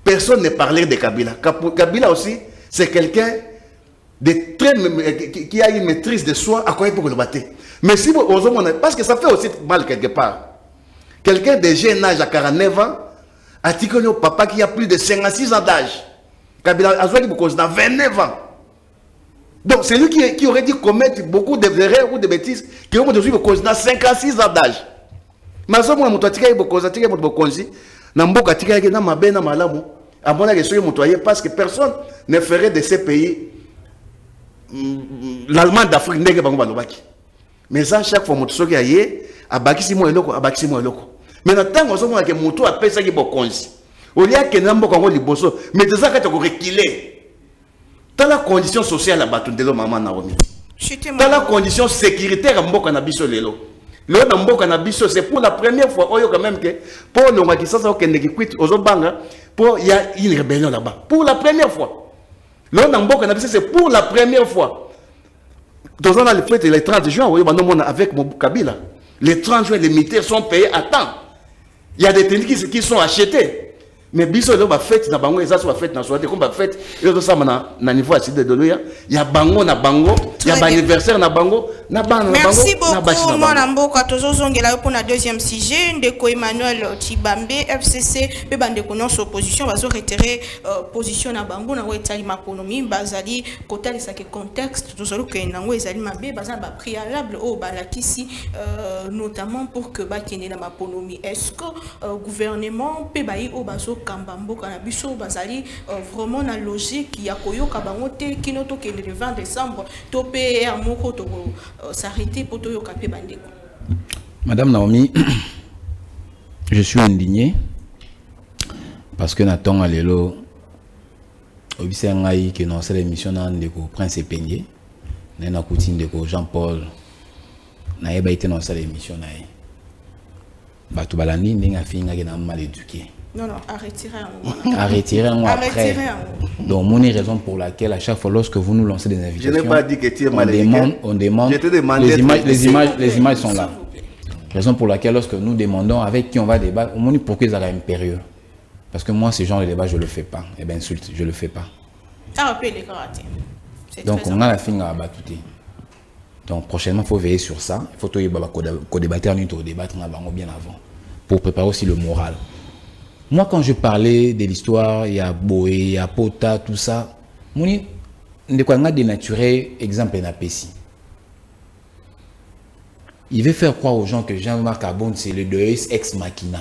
personne ne parlait de Kabila. Kabila aussi, c'est quelqu'un qui a une maîtrise de soi à quoi il faut le battre. Mais si vous parce que ça fait aussi mal quelque part. Quelqu'un de jeune âge à 49 ans, a dit que le papa qui a plus de 56 ans d'âge. Kabila a joué beaucoup dans 29 ans. Donc c'est lui qui aurait dû commettre beaucoup d'erreurs ou de bêtises qui ont aujourd'hui beaucoup dans 56 ans d'âge. Mais ça, moi, je suis beaucoup parce que personne ne ferait de ces pays l'Allemagne d'Afrique. Mais ça, chaque fois, je suis allé à Bakissimo et Loko, à Bakissimo et Loko. Mais maintenant, on a que Moutou a fait ça qui est bon. Au lieu que Nambo Kongo Liboso, mais des actes ont reculé. Dans la condition sociale à Batundelo Maman Naomi. Dans la condition sécuritaire à Mboka Nabiso Lelo. Le Mboka Nabiso, c'est pour la première fois, quand même que pour le Makissa, il y a une rébellion là-bas. Pour la première fois. Le Mboka Nabiso, c'est pour la première fois. Dans le fait, les 30 juin, avec Kabila, les 30 juin, les militaires sont payés à temps. Il y a des techniques qui sont achetés. Mais biso le ba fête na bango eza so ba fête na soate comme ba fête le ça na niveau acide de doya il y a bango na bango il y a anniversaire na bango na bango na bango. Merci beaucoup mon mboka tozozongela yo pour na deuxième sujet ndeko Emmanuel Tshibambe FCC pe bande ko non opposition bazo retirer position na bango na wetali makonomi bazali kotalisa ke contexte tozolo ke nango ezali mabe bazana ba préalable au balakisi notamment pour que ba kende na makonomi. Est-ce que gouvernement pe bayi au bazo Kambambo Kanabiso Bazali vraiment la logique il y a koyo kabangote kinoto ke le 20 décembre topé amoko to s'arrêter pour toyo kapé bandeko. Madame Naomi, je suis indigné parce que Nathan Alelo obise ngai que non c'est l'émission de Prince Peigné na coutine de Jean-Paul na yeba été non c'est l'émission na batu balandi ndinga finga ke na mal éduqué. Non, à retirer un mois après. Donc, mon raison pour laquelle, à chaque fois, lorsque vous nous lancez des invitations, je n'ai pas dit que tu es mal on demande les images sont là. Raison pour laquelle, lorsque nous demandons avec qui on va débattre, on me dit pourquoi ils ont impérieux. Parce que moi, ce genre de débat, je ne le fais pas. Eh bien, insulte, je ne le fais pas. Donc, on a la fin à battre. Donc, prochainement, il faut veiller sur ça. Il faut débattre bien avant. Pour préparer aussi le moral. Moi, quand je parlais de l'histoire, il y a Boé, il y a Pota, tout ça, je ne dénaturer exemple na Pessi. Il veut faire croire aux gens que Jean-Marc Aboun, c'est le Deus ex machina.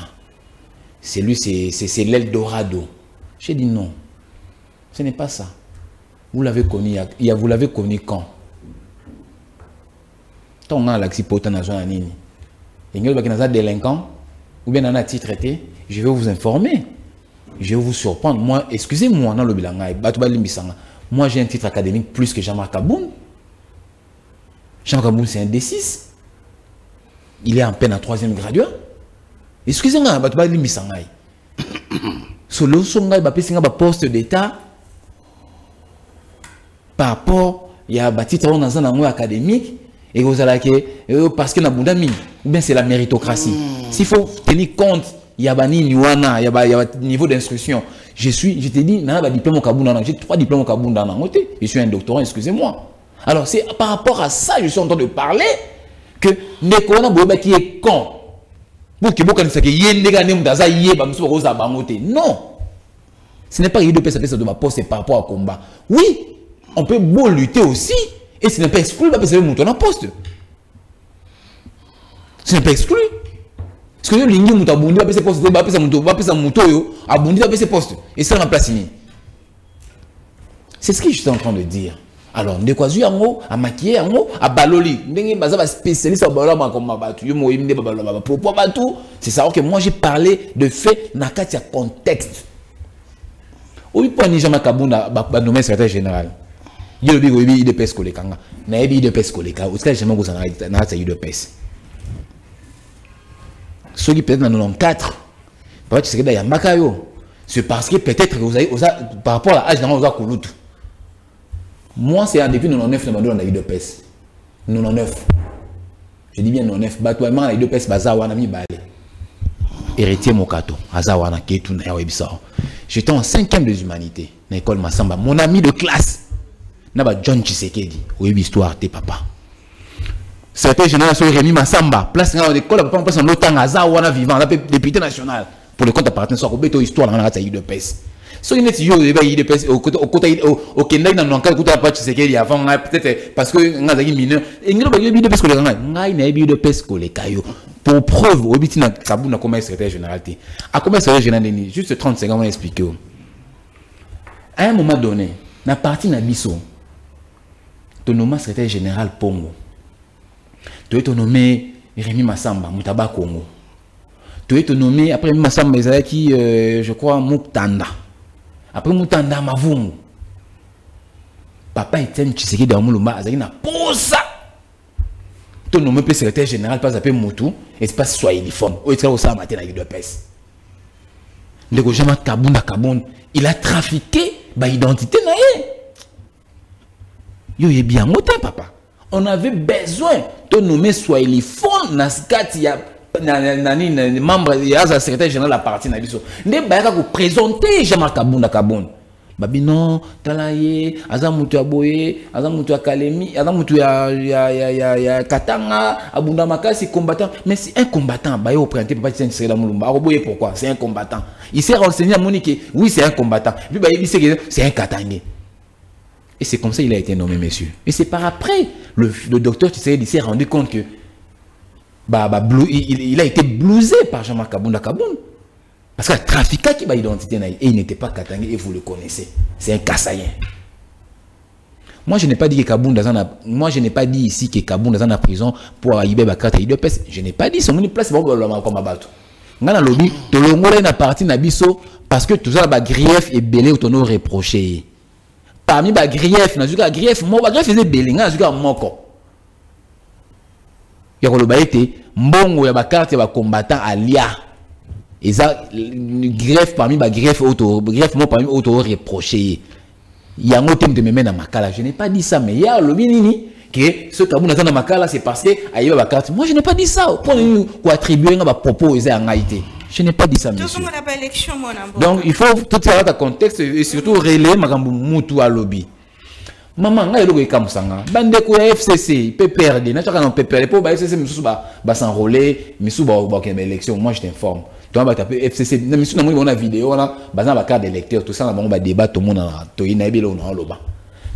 C'est lui, c'est l'Eldorado. J'ai dit non. Ce n'est pas ça. Vous l'avez connu, vous l'avez connu quand? Tant on a l'axi Pota na zone nini. Il y a des délinquants, ou bien on a traité. Je vais vous informer. Je vais vous surprendre. Moi, excusez-moi, dans le bilangai, moi j'ai un titre académique plus que Jean-Marc Aboun. Jean-Marc Aboun, c'est un D6. Il est en peine à 3e graduat. Excusez-moi, solo songa ba poste d'état par rapport il y a un titre dans un académique et vous allez parce que na bundami ou bien c'est la méritocratie. S'il faut tenir compte il y a un niveau d'instruction. Je te dis, j'ai 3 diplômes au Kabunda. Je suis un doctorant, excusez-moi. Alors, c'est par rapport à ça, je suis en train de parler que Nekona Boba qui est con. Non. Ce n'est pas une de ma poste par rapport au combat. Oui, on peut beau lutter aussi, et ce n'est pas exclu, parce que c'est un poste. Ce n'est pas exclu. Parce que l'Indiens ont abondé à ces postes, et c'est en place. C'est ce que je suis en train de dire. Alors, de quoi yango, à maquiller yango, à baloli. Ndenge baza spécialiste à baloma comme mabatu. Yo mo imne baloma pour tout. C'est ça que moi j'ai parlé de fait nakati contexte. Oui pour ni jamais kabunda ba nommé secrétaire général. Yo bi go bi de pes kolekanga. Na bi de pes koleka. Au stade jamais go ça na ta de pes. Ceux qui peut-être dans 94. Parce que c'est que ya makayo. C'est parce que peut-être vous avez par rapport à l'âge dans vous a kolutu. Moi, c'est depuis 99 que on a eu 2 pèses. 99. Je dis bien 99. Batouement, a eu 2 pèses. Bazawana mi balé. Héritier Mokato. Azawana Ketu na Webisa. J'étais en 5e des humanités. Dans l'école Massamba. Mon ami de classe. Naba John Tshisekedi. Oui, histoire, t'es papa. C'était génération Rémi Massamba. Place dans l'école, papa, on passe en autant Azawana vivant. On appelle député national. Pour le compte appartenant soit au histoire, on a eu 2 pèses. So il est au Kenya dans l'enquête que tu as pas Tshisekedi avant peut-être parce que on a des mineurs et nous avons de pesco les gars n'a eu de pesco les cailloux pour preuve au bitina Kabuna comme secrétaire général à comment secrétaire général juste 30 secondes on expliquer à un moment donné na parti na biso ton nommé secrétaire général Pongo tu es nommé Rémi Massamba Mutaba Congo tu es nommé après Massamba qui je crois Muktanda. Après Moutanda Mavungu, papa Etienne Tshisekedi Damulumba a na posa. Ton nommé secrétaire général pas appelé Moutou, espace soit uniforme. Au état au ça matin avec 2 pèses. Le gouvernement Kabunda, il a trafiqué ba identité naé. Yo est bien motin papa. On avait besoin de nommer soit uniforme naskati ya nani membre ya secrétaire général la partie na biso nde bayaka ko présenter Jean-Marc Kabunda babi non talaye azamutu ya boye azamutu ya Kalemi azamutu ya Katanga abunda makasi combattant mais c'est un combattant baye au présenter papa Tshisekedi la Mulumba aboye pourquoi c'est un combattant il s'est renseigné à Monique oui c'est un combattant puis baye c'est un Katangé et c'est comme ça il a été nommé monsieur et c'est par après le docteur Tshisekedi s'est rendu compte que il a été blousé par Jean-Marc Kabunda. Parce que le trafiquant qui a identité et il n'était pas Katangé et vous le connaissez. C'est un Kassayen. Moi je n'ai pas dit que Kabunda moi je n'ai pas dit ici que Kabunda est en prison pour arriver à carte de peste. Je n'ai pas dit c'est une place pour comme abattu. Ngana lobby to longola na partie na biso parce que tout ça ba grief et belé autono reproché. Parmi ba grief na zuka grief mo ba grief faisait belé ngana zuka moko. Il y a été mbongo ya bakarte ba combattant alia et ça greffe parmi ba greffe auto greffe mo parmi auto reproché il y a un thème de me mettre dans makala je n'ai pas dit ça mais il y a le binini que ce Kabunda dans makala c'est parce que aïe ba carte moi je n'ai pas dit ça pour nous attribuer ba propos et en haïté je n'ai pas dit ça monsieur donc il faut tout ça dans contexte et surtout relayer makambu mutu à lobby. Maman, nga yelo ka musanga. Bande ko FCC, PPRD, na chaka non PPRD pour ba FCC misu ba s'enrôler, misu ba élection. Moi je t'informe. Toi ba taper FCC, na misu na mona vidéo na bazan ba carte d'électeur, tout ça na ba débat tout monde na to ina ebelo na loba.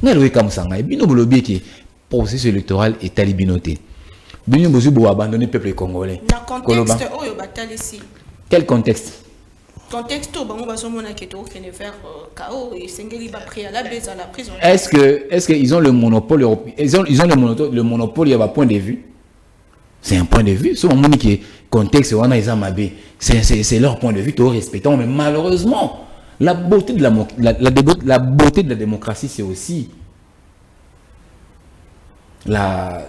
Nga yelo ka musanga. Bino bolobi ki processus électoral est talibinoté. Bino bozu bo abandonner peuple congolais. Dans contexte oyo batali ici. Quel contexte? Contexte bango bazomona keto kene faire chaos et sengeli ba préalable à la prison. Est-ce qu'ils ont le monopole ils ont le monopole à point de vue? C'est un point de vue. Ce moment qui contexte wana izamabe, c'est leur point de vue tout respectant mais malheureusement la beauté de la beauté de la démocratie c'est aussi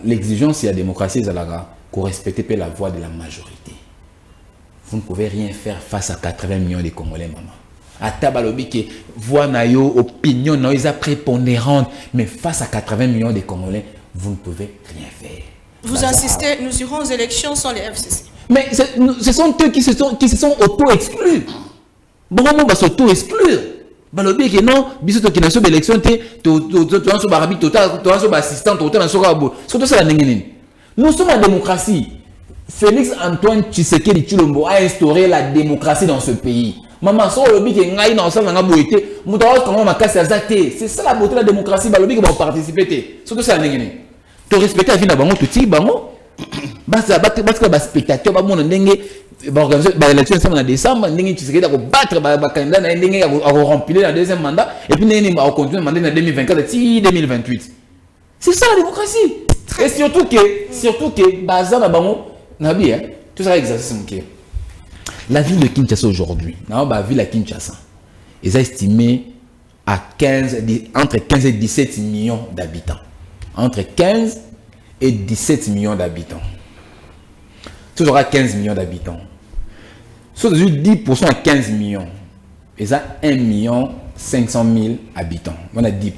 l'exigence de la démocratie zalaga qu'on respecte la voix de la majorité. Vous ne pouvez rien faire face à 80 millions de Congolais, maman. À Tabalobi, qui voix nayo, opinion, nayo, prépondérante, mais face à 80 millions de Congolais, vous ne pouvez rien faire. Vous insistez, nous irons aux élections sans les FCC. Mais ce sont eux qui se sont auto-exclus. Bon, on va s'auto-exclure. Balobi, qui non, biso qui n'a pas d'élection, tu as un barabi, tu as un assistant, tu as un sorabo. Surtout ça, la nénénine. Nous sommes en démocratie. Félix Antoine Tshisekedi Tshilombo a instauré la démocratie dans ce pays. Maman, so lobby que ngai na osala nga boité, mutawa comment makasi azate. C'est ça la beauté de la démocratie, ba lobby que va participer. Surtout ça ndengene. To respecter la vie na bango, to ti bango. Basa ba spectateur ba mona ndenge organiser l'élection en décembre, tu serais battre le candidat, à remplir le deuxième mandat, et puis à continuer le mandat en 2024 et 2028. C'est ça la démocratie. Et surtout que, Bazar Nabi, tout ça exercice. La ville de Kinshasa aujourd'hui, la ville de Kinshasa, est estimée à entre 15 et 17 millions d'habitants. Entre 15 et 17 millions d'habitants. Tu auras 15 millions d'habitants. Sur 10% à 15 millions, ils ont 1 500 000 habitants. On a 10%.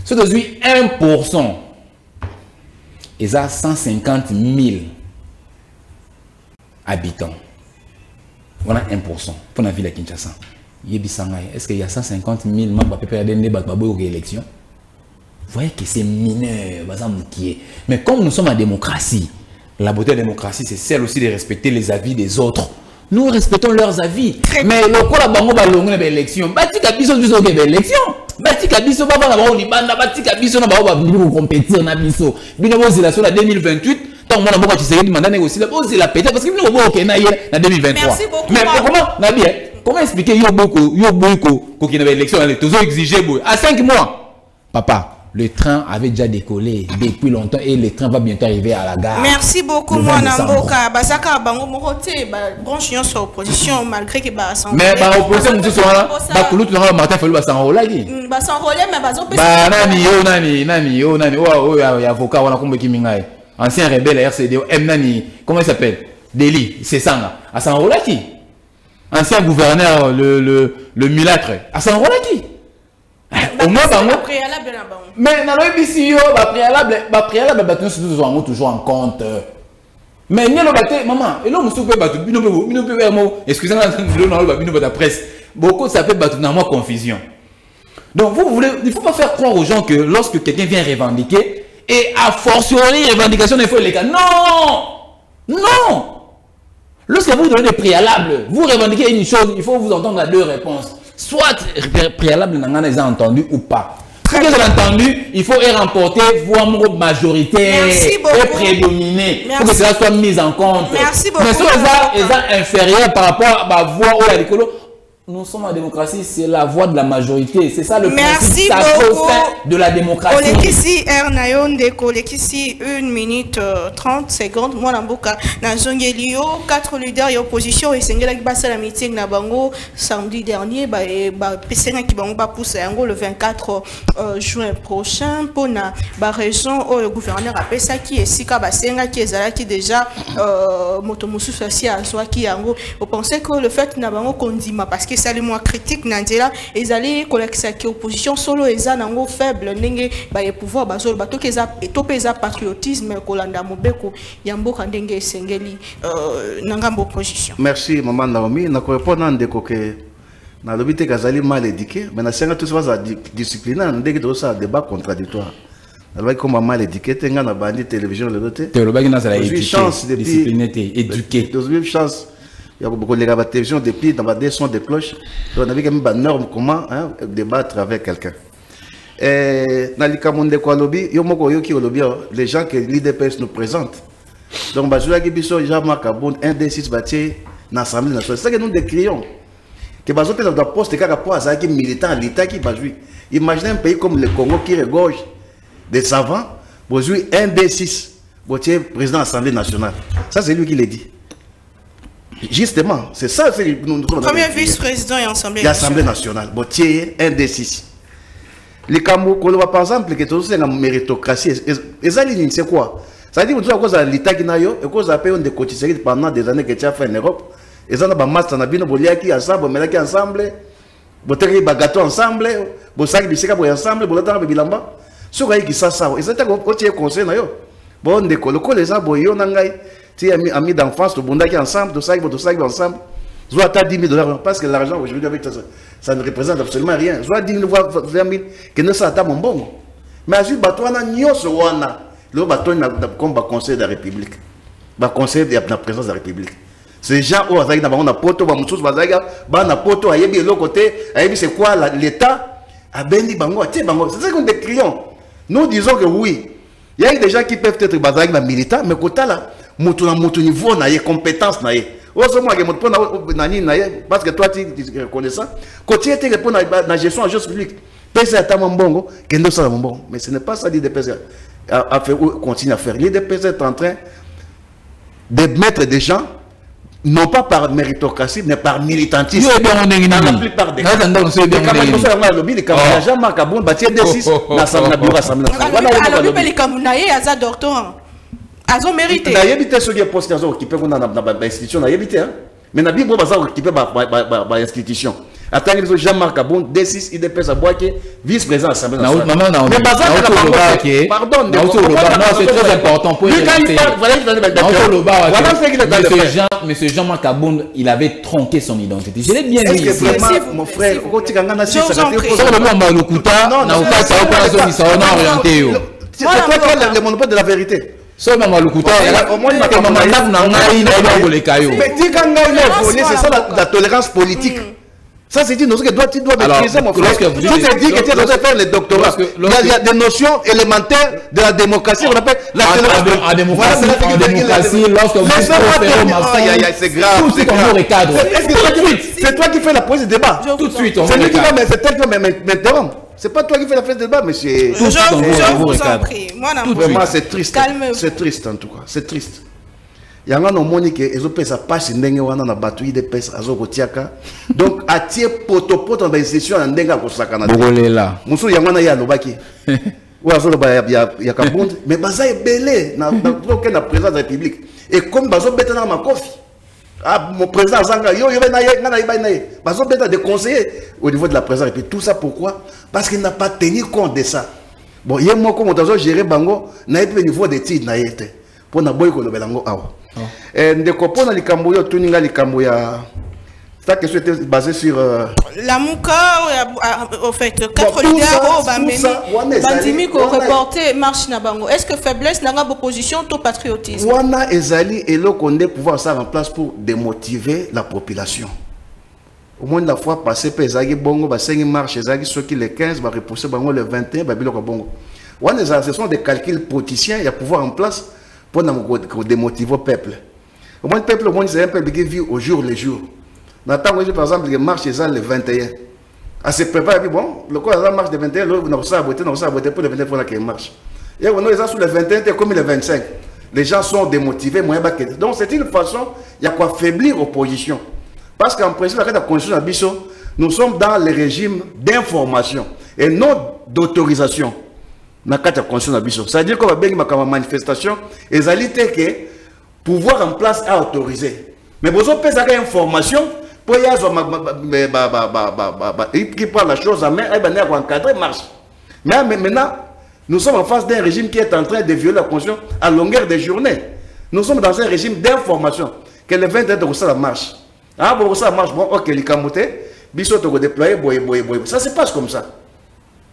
Sur 1%, ils ont 150 000 habitants. On a 1% pour la ville de Kinshasa. Est-ce qu'il y a 150 000 membres qui peuvent perdre aux élections? Vous voyez que c'est mineur. Mais comme nous sommes en démocratie, la beauté de la démocratie, c'est celle aussi de respecter les avis des autres. Nous respectons leurs avis. Mais le coup, la banque va longuer l'élection. Bati Kabiso, nous avons l'élection. Bati Kabiso, va pas avoir l'Ibanda. Bati Kabiso, va venir compétir dans Biso. Bien avant l'élection en 2028, tant que moi, tu sais, tu m'as négocié la pété parce que nous avons OK en 2023. Merci beaucoup. Mais comment, Nabi, comment expliquer Yoboko qui avait l'élection, elle est toujours exigée à 5 mois? Papa. Le train avait déjà décollé depuis longtemps et le train va bientôt arriver à la gare. Merci beaucoup, mon Amboka. Bazaka bango morote branche sur opposition malgré que ba s'enrôler. Mais ba opposition nous sommes là. Ba kulu tu na Martin Fayulu ba s'enrôler. Ba s'enrôler mais ba zo pesa. Ba nani oh avocat wana kombe kimingai. Ancien rebelle RCD nani comment il s'appelle? Deli, c'est ça là. À s'enrôler qui? Ancien gouverneur le mulâtre. À s'enrôler qui? Au moins, mais dans le BCO, préalable, nous toujours en compte. Mais nous avons maman, et là, nous excusez-moi, la presse. Beaucoup s'appelle confusion. Donc, il ne faut pas faire croire aux gens que lorsque quelqu'un vient revendiquer, et a fortiori, revendication, il faut les cas. Non! Non! Lorsque vous donnez des préalables, vous revendiquez une chose, il faut vous entendre à deux réponses. Soit préalable, vous avez entendu ou pas. Si vous avez entendu, il faut remporter voix majoritaire et prédominer pour que cela soit mis en compte. Merci beaucoup. Mais si vous êtes inférieur par rapport à la voix ou à l'école, nous sommes en démocratie, c'est la voix de la majorité. C'est ça le principe de la démocratie. Ici, Ernayonde, ici 1 minute 30 secondes. Moi, Namboka, dans Zongelio, 4 leaders et opposition, et c'est la meeting na bango samedi dernier, PCN qui va pousser le 24 juin prochain pour la raison où le gouverneur a fait ça qui est Sika Basenga qui est là qui déjà motomusu social soit qui yango. Vous pensez que le fait na bango condima parce que ça les moins critique Nandela ils allaient collecter qui opposition solo et ça nango faible n'enge ba pouvoir bazol bato que ça etopeza patriotisme kolanda mobeko yambo kandenge sengeli nangambo opposition. Merci maman Naomi na ko répondre ndeko que na lobité kazali mal éduqué mais na senga tout ça discipliné ndenge to ça débat contradictoire. Alors comme mal éduqué tenga na bandi télévision le doté. Te lobaki na ça éduqué discipliné éduqué. Deux chance. Il y a beaucoup de télévision depuis dans des sons de cloche. Donc on avait quand même une norme comment débattre avec quelqu'un. Dans le cas de Kwalobi, les gens que l'IDPS nous présente. Donc Bazoula Gibiso, Jean-Marc Aboun, un des 6 bâtis dans l'Assemblée nationale. C'est ça que nous décrions. Que Bazoula doit poster par rapport à ça qui est militant, l'État qui va jouer. Imaginez un pays comme le Congo qui regorge des savants, pour jouer un des 6, président de l'Assemblée nationale. Ça c'est lui qui l'a dit. Justement, c'est ça. Premier vice-président et l'Assemblée nationale. Botier, un des 6. Les Cameroun, par exemple, qui est la méritocratie, et ça, c'est quoi? Ça dit que à cause de l'État qui n'a eu, et cause de payer des cotisations pendant des années que tu as fait en Europe, et ça, on a master, on a bien qui ensemble, on a ensemble, on a gâteau ensemble, on a des ensemble, on a des bilamba. Ce qui ça, et c'est un conseil. Bon, les gens, amis d'enfance, tout le monde ensemble, tout ça ensemble. Soit à 10 000 $, parce que l'argent aujourd'hui avec ça ne représente absolument rien. Soit 10 000 $, 20 000, que ne soit pas mon bon. Mais à ce moment-là, le bateau comme le conseil de la République, le conseil de la présidence de la République. Ces gens où on a poto, on a poto, c'est quoi l'État a béni bango, c'est ça qu'on décrions. Nous disons que oui, il y a des gens qui peuvent être militants, mais quand là, mutu niveau na ye compétence na ye. Ozo moi ke mutu na nani na ye parce que toi tu reconnais ça. Côté était pour la gestion en gestion publique. Pèse à Tamambongo, Kendo Salamambongo. Mais ce n'est pas ça l'IDPS a fait ou continue à faire. L'IDPS est en train de mettre des gens, non pas par méritocratie, mais par militantisme. Dans la plupart des cas. Les Camerounais, Jean-Marc Aboun, Batier D6, l'Assemblée nationale. Alors, les Camerounais, ils ont doctorat. Ils ont mérité. Ils ont évité ceux qui ont posté qui peuvent dans l'institution. Ils ont évité. Mais ils ont occupé l'institution. Attends, Jean-Marc Aboun, D6, IDPS Abouaké, vice-président de l'Assemblée nationale. Pardon, c'est très important pour Monsieur Jean-Marc Aboun, il avait tronqué son identité. Je l'ai bien dit ici. Mon frère, c'est toi qui as le monopole de la vérité. C'est ça la tolérance politique. Ça, c'est dit, tu dois maîtriser, mon frère. Tu te dis que tu dois faire le doctorat. Il y a des notions élémentaires de la démocratie, on appelle la tolérance. En démocratie, lorsque vous c'est grave, c'est grave. C'est toi qui fais la prise de débat. Tout de suite, c'est lui qui va m'interrompre. C'est pas toi qui fais la prise de débat, monsieur. Je vous en prie. Vraiment, c'est triste. C'est triste, en tout cas. C'est triste. Il y a un homme qui est passe na batui de pes azokotiaka donc atie poto dans l'institution ndenga kosakana bogolela musu yangana ya lobaki ou azo ya kabund mais baza ebele na président de la République et comme bazo beta na makofi mon président zanga yo na ye ngana iba na ye bazo beta des conseillers au niveau de la présidence et tout ça pourquoi parce qu'il n'a pas tenu compte de ça bon il y a moi comme on gérer bango na epé niveau d'études na yete pour na boy ko lobelango awa. Ndeko pona likambo yo tuninga likambo ya ta question était basée sur la muka au fait 4 leaders au bandimi ko reporter marche na bango. Est-ce que faiblesse n'a pas opposition au patriotisme? Wana ezali eloko nde pouvoir ça en place pour démotiver la population. Au moins la fois passée pe ezaki bongo ba 5 marche ezaki ceux qui les 15 va repousser bango le 21 ba biloko bongo. Wana ce sont des calculs politiciens, il y a pouvoir en place pour démotiver le peuple. Au moins, le peuple, c'est un peuple qui vit au jour le jour. Par exemple, les marches le 21. À se préparer, bon, le quoi, la marche de 21, on a saboté pour le 21 pour la marche. Et on a sur le 21, comme le 25. Les gens sont démotivés, donc c'est une façon, il y a quoi faiblir l'opposition. Parce qu'en principe, la constitution, nous sommes dans le régime d'information et non d'autorisation. C'est-à-dire qu'on va bien une manifestation et ça dit que pouvoir en place à autoriser. Mais vous avez des informations pour y qui prend la chose en main et encadrer marche. Mais maintenant, nous sommes en face d'un régime qui est en train de violer la constitution à longueur de journée. Nous sommes dans un régime d'information que le 20 de ça marche. Ah, bon, ça marche, bon, ok, les camotés, biso to déployer, boy. Ça se passe comme ça.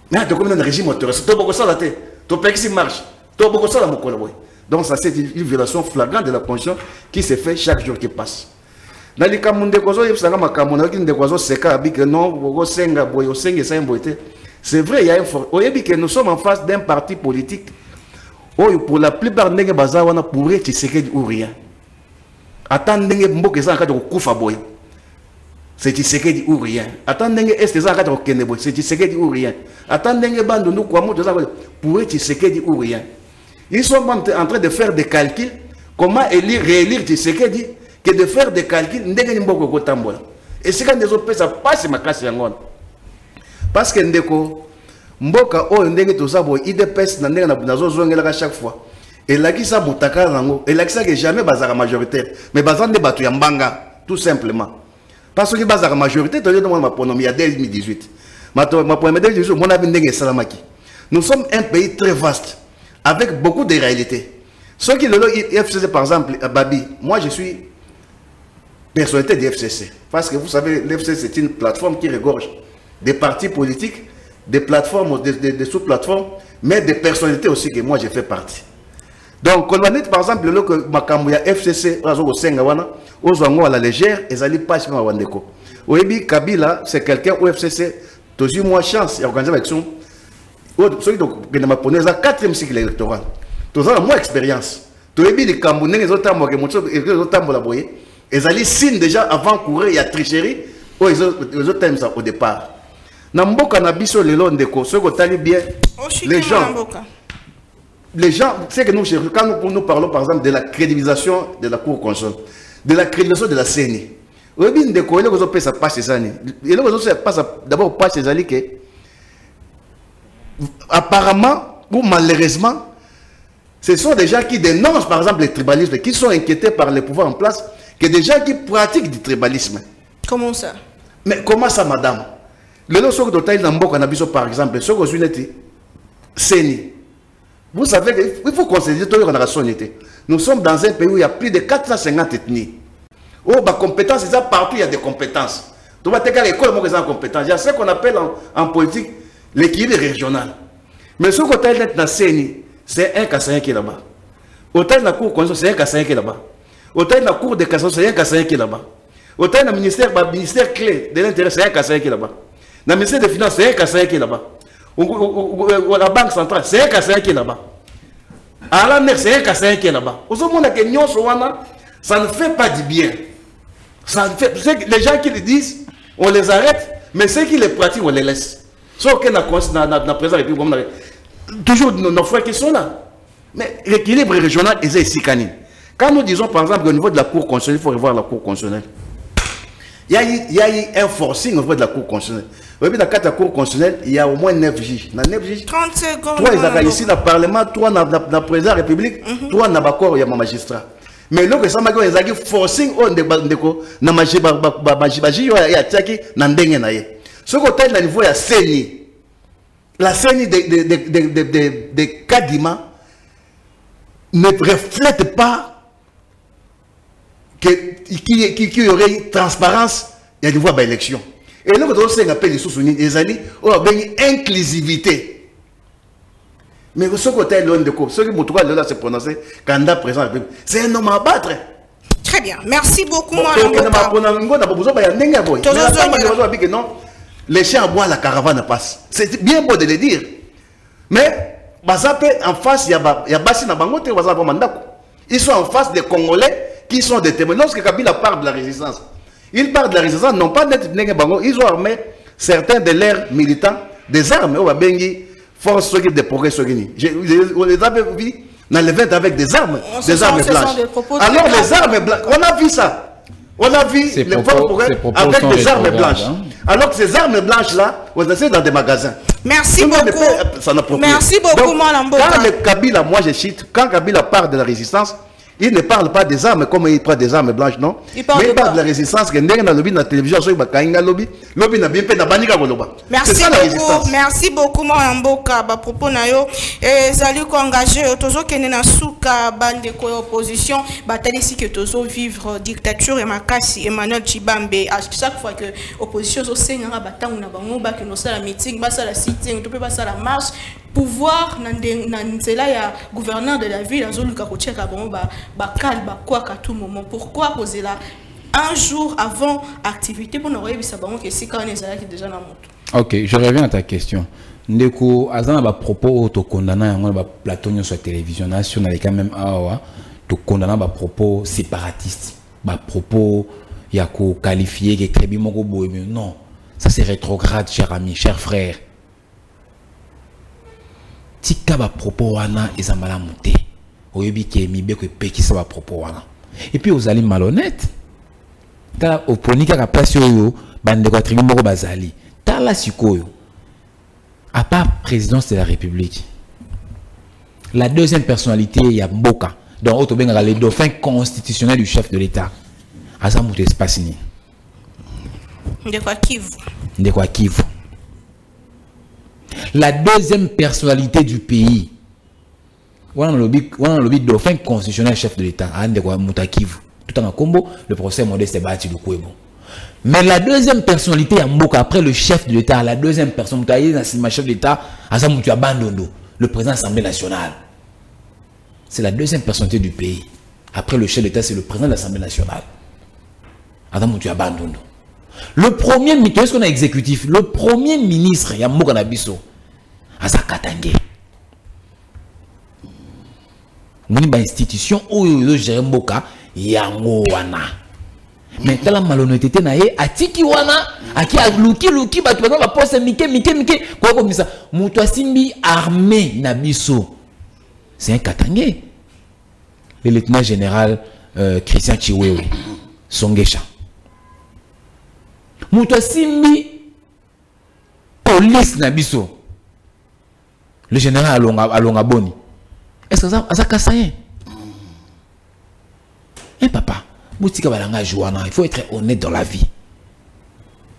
Mais tu as un régime autorisé, tu as beaucoup ça la tête, tu as beaucoup marche, tu as beaucoup ça la mokolo. Donc ça c'est une violation flagrante de la constitution qui se fait chaque jour qui passe. Dans les cas où c'est vrai, il y a un fort. Nous sommes en face d'un parti politique où pour la plupart des gens pourraient Tshisekedi ou rien. Attendez, c'est Tshisekedi ou rien. Attendez, est-ce que c'est Tshisekedi ou rien. Attendez, bande nous quoi pour Tshisekedi ou rien. Ils sont en train de faire des calculs. Comment réélire Tshisekedi que de faire des calculs. Et c'est quand les autres ça passe ma casse yangon. Parce que ndeko mboka o ndenge to sabo IDPS na ndenge na zo zongela chaque fois. Et là qui ça mutaka nango. Et là qui ça que jamais bazara majoritaire. Mais bazan de batu yambanga tout simplement. Parce que la majorité, tu as dit que il y a 2018. Nous sommes un pays très vaste, avec beaucoup de réalités. Ceux qui le FCC, par exemple, Babi, moi je suis personnalité du FCC. Parce que vous savez, l'FCC c'est une plateforme qui regorge des partis politiques, des plateformes, des sous-plateformes, mais des personnalités aussi que moi j'ai fait partie. Donc, quand on dit par exemple, le Makamouya FCC, à la légère, ils n'allaient pas chez Wandeko. Oebi Kabila, c'est quelqu'un au FCC, toujours moins chance d'organiser l'élection. Ceux qui ont 4e cycle électoral, ils ont moins expérience. Tu as vu les Camerounais, les autres boye. Ils allaient signe déjà avant courir, il y a tricherie. Oh, ils autres aiment ça au départ. Namboka Nabiso Lelo Ndeko, ceux qui ont bien, les gens, c'est que nous, quand nous parlons par exemple de la crédibilisation de la Cour constitutionnelle, de la crédibilisation de la CENI, vous avez Ndeko, il y a des gens qui passent ces années. Il y a des gens qui passent d'abord pas ces années que, apparemment, ou malheureusement, ce sont des gens qui dénoncent par exemple les tribalismes, qui sont inquiétés par les pouvoirs en place, que des gens qui pratiquent du tribalisme. Comment ça? Mais comment ça, madame? Le nom sur le Namboka Nabiso, par exemple, sur le Unité, CENI. Vous savez qu'il faut considérer toute la rationalité. Nous sommes dans un pays où il y a plus de 450 ethnies. Oh, bah, compétences, c'est ça, partout il y a des compétences. Tu vas te dire l'école, moi, j'ai compétences. Il y a ce qu'on appelle en politique l'équilibre régional. Mais ce qu'on a dans CENI, c'est un Kassaïen qui est là-bas. Autant la Cour constitutionnelle, c'est un Kassaïen qui est là-bas. Autant la Cour de cassation, c'est un Kassaïen qui est là-bas. Autant le ministère clé de l'intérêt, c'est un Kassaïen qui est là-bas. Le ministère des Finances, c'est un Kassaïen qui est là-bas. La Banque centrale, c'est un Kassaïen qui est là-bas. À la mer, c'est un Kassaïen qui est là-bas. Ça ne fait pas du bien. Ça fait, les gens qui le disent, on les arrête, mais ceux qui les pratiquent, on les laisse. Sauf que dans la présence république, toujours nos frères qui sont là. Mais l'équilibre régional est ici canine. Quand nous disons par exemple au niveau de la Cour constitutionnelle, il faut revoir la Cour constitutionnelle. Il y a eu un forcing au niveau de la Cour constitutionnelle. Dans la Cour constitutionnelle, il y a au moins 9 juges. 9 juges. 30 secondes. 3 ils ont ici dans le Parlement, 3 dans la présidence de la République, 3 dans le magistrat. Mais là, ça m'a dit qu'ils ont forcing au ce côté au niveau de la CENI. La CENI de Kadima ne reflète pas qu'il y aurait une transparence et une voie d'élection. Et là, quand on appelle les sous-unis, les alliés, on a une inclusivité. Mais ce côté de l'ONDECO, ce qui m'a se prononcer, candidat présent, c'est un homme à battre. Très bien, merci beaucoup. Les chiens à bois, la caravane passe. C'est bien beau de le dire. Mais, en face, il y a Bassi Nabangote, ils sont en face des Congolais qui sont des témoins. Lorsque Kabila parle de la résistance, il parle de la résistance, non pas d'être Bango, ils ont armé certains de leurs militants des armes. On force de progrès. On les avait vus dans les ventes avec des armes blanches. Alors les armes blanches, on a vu ça. On a vu les forces avec des armes blanches. Alors que ces armes blanches-là, on essaie dans des magasins. Merci beaucoup. Merci beaucoup, Malambo. Quand le Kabila, moi je cite, quand Kabila parle de la résistance, il ne parle pas des armes comme il parle des armes blanches, non. Mais il parle de la résistance que dans le la télévision, sur le lobby n'a bien fait d'abanika goloba. Merci beaucoup, Malamboka. À propos nayo, Zali ko engagé, tozo kene na suka bande ko opposition, bataille ici que tozo vivre dictature et makasi Emmanuel Tshibambe. À chaque fois que opposition zo senga batangu na bango ba que no sala meeting, ba sala sitting, to peut pas sala marche. Pouvoir nzela ya gouverneur de la ville azoluka ko cheka bon ba calme quoi à tout moment. Pourquoi poser là un jour avant activité pour nous réussir bango que si quand on est qui déjà dans moto. OK, je reviens à ta question. Ndeko azana ba propos auto condamnant yango ba plateau sur la télévision nationale quand même awa to condamnant ba propos séparatistes, ba propos ya ko qualifier que Kébi moko boye non, ça c'est rétrograde cher ami, cher frère. Tika ba propos wana ezambala muté oyebi ke mibe ko peki sa ba propos wana et puis aux allez malhonnête ta oponika ka place yo bande ko tribu moko bazali ta la sikoyo à part présidence de la République la deuxième personnalité ya Mboka donc auto benga le dauphin constitutionnel du chef de l'État asa muté espace ni de quoi Kivu. La deuxième personnalité du pays. On a le dauphin constitutionnel chef de l'État. Tout en combo, le procès modeste est bâti du Kouebo. Mais la deuxième personnalité à Mboka, après le chef de l'État, la deuxième personne, le chef de l'État, le président de l'Assemblée nationale. C'est la deuxième personnalité du pays. Après le chef de l'État, c'est le président de l'Assemblée nationale. Le premier ministre, est-ce qu'on a exécutif? Le premier ministre, Yamboka Nabiso, Asa Katangé. moni ba institution oyo gère mboka yango wana. Mais tala malhonnêteté na ye atiki wana aki luki batu bana ba poste mike quoi comme ça muto asimbi armée na biso. C'est un Katangé. Le lieutenant général Christian Chiwewe Songesha. Muto asimbi police na biso. Le général Alonga Boni. Est-ce que ça kassayen? Eh papa, boutika balanga jouana, il faut être honnête dans la vie.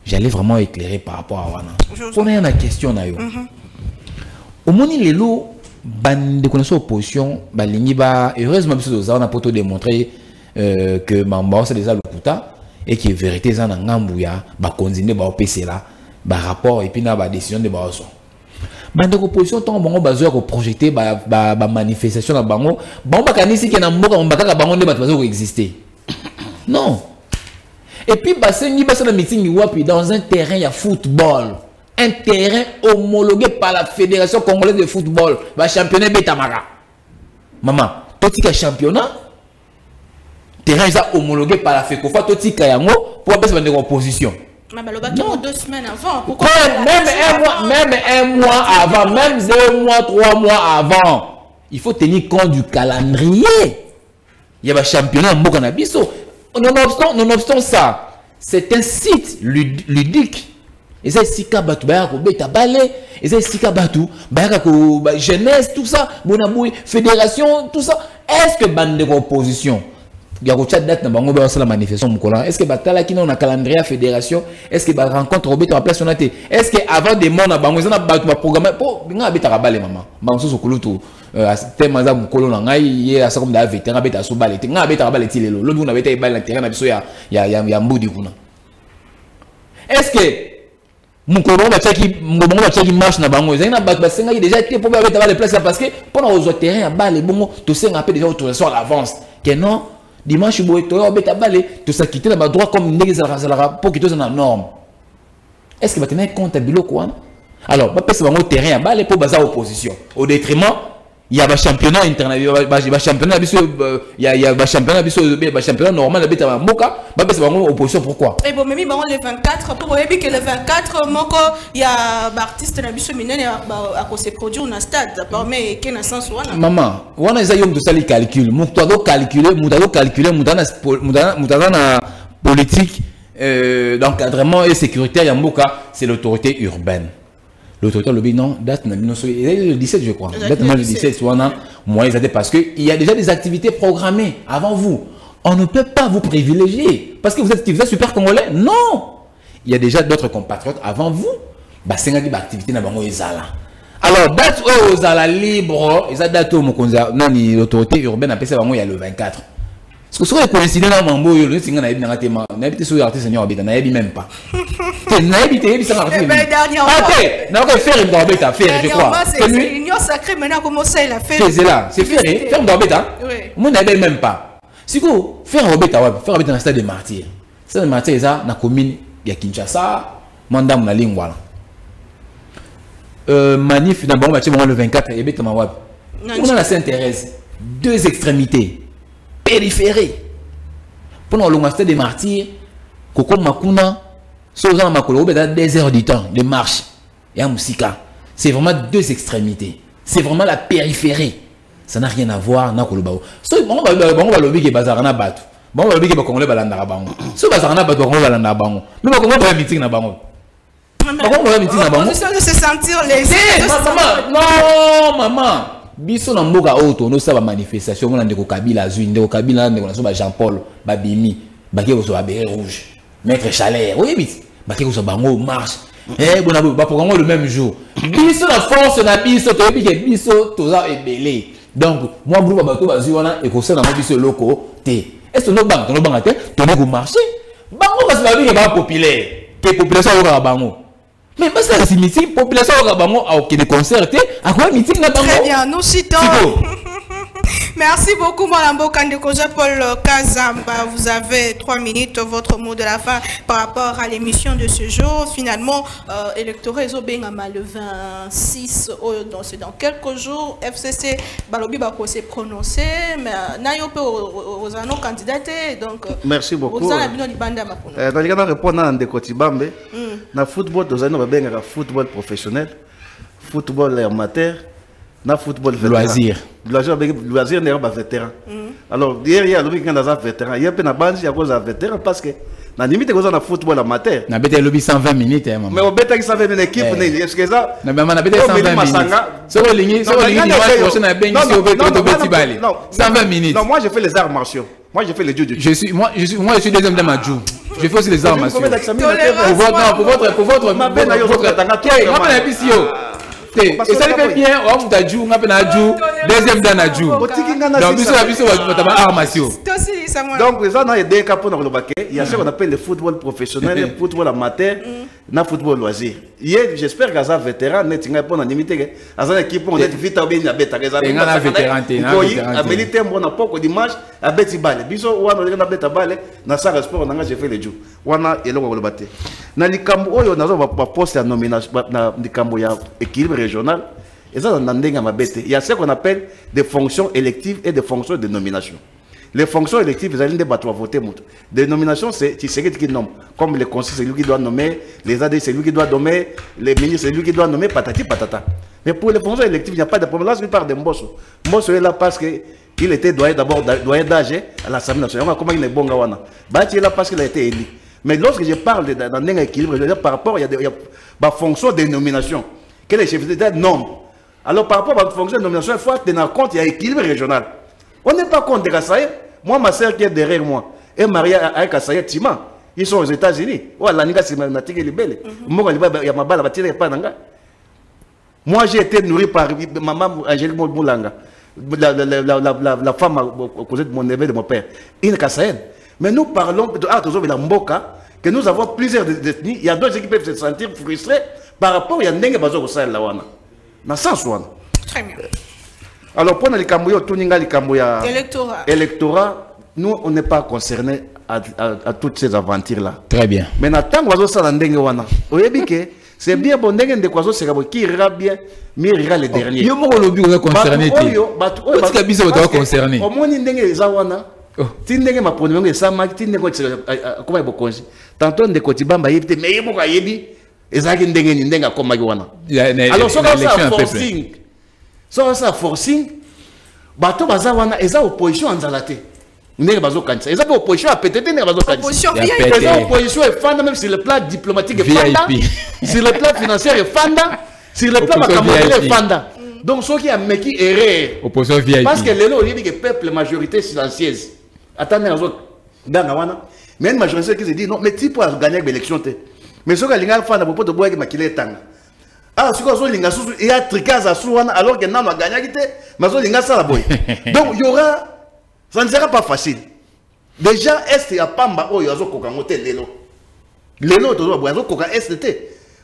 J'allais vraiment éclairer par rapport à Wana. On a une question na yo. Au moni lelo bande connaissance opposition balingi ba heureusement biso on a poto démontrer que Mamba c'est déjà le kuta et que vérité za na ngambu ya ba continuer ba OPC là ba rapport et puis na ba décision de ba oso. Bande opposition tant bango bazo ko projeter ba manifestation na bango ba kanisi ke na mboka mbaka bango nde bato bazo exister. Non. Et puis basengi basana meeting wapi dans un terrain ya football. Un terrain homologué par la Fédération congolaise de football. Va championnat Betamara. Maman, totika championnat. Terrain est homologué par la FECOFA. Totika yango pour passer dans opposition. Non. 2 semaines avant. Pourquoi même un mois avant, même 2 mois, 3 mois avant. Il faut tenir compte du calendrier. Il y a un championnat en Bokanabiso. Nonobstant ça, c'est un site ludique. Et ça, sika batu bayako beta balé, et ça, sika batu bayako jeunesse, tout ça, bonaboui, fédération, tout ça. Est-ce que bande de opposition, il y a une date na bango ba la manifestation mukola. Est-ce que batala qui na calendrier fédération, est-ce que ba rencontre obeta en place on a été. Est-ce que avant des mois na bango na batu ba programme pour nga beta balé maman. Bango so kulutu thème za mukolo na ngai ye asa comme da vétéran beta so balé. Nga beta balé ti lelo. Lobi na beta balé na terrain na biso ya mbudi kuna. Est-ce que Moukoron va tchaki marche na bango ezina ba senga déjà été pour mettre les places parce que pendant aux terrain à balle bon to senga peu déjà autorisation à l'avance que non dimanche boy to beta balle to ça quitter na droit comme ndeza pour que to na norme. Est-ce que va tenir compte bilo quoi? Alors ba pesa bango terrain à balle pour baza opposition au détriment il y a un championnat international, il y a championnat championnat normal de Beta Moka, c'est opposition pourquoi? Et bon, mais le 24, pour que le 24, il y a un artiste qui se produit dans le stade, mais qui est dans le sens où maman, on a des calculs, politique d'encadrement et sécuritaire, c'est l'autorité urbaine. L'autorité le non, date le 17 je crois. Date le 17 moi parce que il y a déjà des activités programmées avant vous. On ne peut pas vous privilégier parce que vous êtes super congolais. Non. Il y a déjà d'autres compatriotes avant vous. Bah c'est une activité na bango ezala. Alors date aux ala libre, ils a date au mokonza nani l'autorité urbaine appelle ça bango il y a le 24. Parce que si vous coïncidez dans Mambo, vous avez dit que vous avez sur l'artiste seigneur Abeta, vous n'avez même pas. Vous n'avez pas dit ça. Vous n'avez faire une d'Abeta, faire, je crois. C'est l'union sacrée maintenant, comment ça il a fait? C'est là, c'est faire, faire une d'Abeta. Vous n'avez même pas. Si vous faire un Abeta, faire un Abeta dans le stade de martyrs. Le stade de martyrs, c'est dans la commune de Kinshasa, Mandam na lingwa. Manif, dans le 24, et Abeta Mawab. On a la Sainte-Thérèse, 2 extrémités. Périphérique. Pendant le stade des martyrs, Koko Makuna, Sozan Makolo, dans 2 heures du temps de marche et à Moussika. C'est vraiment 2 extrémités. C'est vraiment la périphérie. Ça n'a rien à voir avec le Bao. C'est bon, on va lobby qui est bazarana batu. Bon, on va lobby qui est congolais balandara bango. C'est bazarana batu congolais balandara bango. Mais on va meeting na bango. On va meeting na bango. On de se sentir lésé. Non, maman. Biso na mboka auto no saba manifestation on ndeko Kabila azui ndeko Kabila ndeko na Jean-Paul babimi baki ko so abere rouge maître Chalet oui vite baki ko so bango marche bona ba programme le même jour biso la force na biso to bi ke biso toza ebele donc moi groupe bato bazui wana e ko sala mo biso loko te est-ce no banga te to na ko marcher bango parce que ba bi ba populaire que population ko bango. Mais parce que c'est meeting, population au Gabon a aucun concert, à quoi meeting là-bas? Très bien, nous citons. Merci beaucoup, Malambo Kandekoja Paul Kazamba. Vous avez 3 minutes, votre mot de la fin par rapport à l'émission de ce jour. Finalement, électorat Ezobengama le 26, c'est dans quelques jours. FCC Balobi Bako s'est prononcé, mais Nayope aux anneaux candidatés. Donc, merci beaucoup. Vous avez une bande à ma dans le cas de répondre à Ndekotibambe, dans le football, nous avons un football professionnel, football amateur. Na football loisir loisir n'est pas vétéran alors derrière il y a des vétérans il y a peu na bande à cause de vétéran parce que na limite cause na football amateur na bête lobby 120 minutes maman mais au bête qui savait une équipe est-ce que ça na maman na bête 120 minutes sur ligne prochaine na bengi si au bête balé 120 minutes non moi je fais les arts martiaux moi je fais les jiu-jitsu je suis deuxième de ma jiu je fais aussi les arts martiaux pour votre ma bête na yo et ça fait bien on a joué on a deuxième dans la joue donc donc ça n'a aidé qu'à pour le baquet il y a ce qu'on appelle le football professionnel le football amateur na football loisir hier j'espère que ça vétéran net nga pour limiter à ça équipe on est vite bien na beta que ça na vétéran a militer bon na poko dimanche a beti balle biso wana na beta balle na ça sport na nga j'ai fait le jeu wana eloko le baté na likambo oyo nazo ba poste ya nomination na likambo ya équilibre régional et ça dans ndenga mabete il y a ce qu'on appelle des fonctions électives et des fonctions de nomination. Les fonctions électives, vous allez voter. Des nominations, c'est qui nomme. Comme le conseil, c'est lui qui doit nommer, les AD, c'est lui qui doit nommer, les ministres, c'est lui qui doit nommer, patati patata. Mais pour les fonctions électives, il n'y a pas de problème. Là, je parle de Mbosso. Mbosso est là parce qu'il était doyen d'âge à l'Assemblée nationale. Comment il est bon, Gawana. Il est là parce qu'il a été élu. Mais lorsque je parle d'un équilibre, je veux dire par rapport, il y a des fonctions de nomination. Quel est le chef d'État? Non. Alors, par rapport à la fonction de nomination, il faut tenir compte, il y a équilibre régional. On n'est pas contre Kassaye. Moi, ma soeur qui est derrière moi, est mariée avec Kassaye Tima. Ils sont aux États-Unis. Moi, j'ai été nourri par maman Angélique Moulanga, la femme causée de mon neveu de mon père. Une Kassaïenne. Mais nous parlons de la Mboka, que nous avons plusieurs ethnies. Il y a d'autres qui peuvent se sentir frustrés par rapport à Yandenge Bazo Sahel Lawana. Très bien. Alors, pour les Cambouya, électorat, nous, on n'est pas concernés à toutes ces aventures-là. Très bien. Mais tant que c'est bien bon de quoi qui ira bien, mais il ira les derniers. Il y a un lobby concerné. Concerné. Au moins, il y a un tindenge mapono ngo esama tindenge ko kuma bokonzi tantôt de kotibamba yebite mais yeboka yebi ezaki ndenge ni ndenga koma wana alors ça forcing bato baza wana eza opposition anzalate ndenge bazo kanisa eza opposition a peut-être ndenge bazo kanisa eza opposition et fanda même sur le plan diplomatique et fanda sur le plan financier et fanda sur le plan makambo et fanda donc ceux qui a meki erreur opposition VIP parce que lelo yebi que peuple majorité silencieuse attendez dans wana mais une majorité qui se dit non mais tu peux gagner l'élection mais ce que l'inga fanda pour de boire makile tanga ah ce que zo linga sous et a tricaz sous wana alors que nano a gagné kité mais zo linga ça la boy donc il y aura ça ne sera pas facile déjà est ya pamba oyo azo koka ngote lelo to boy azo koka est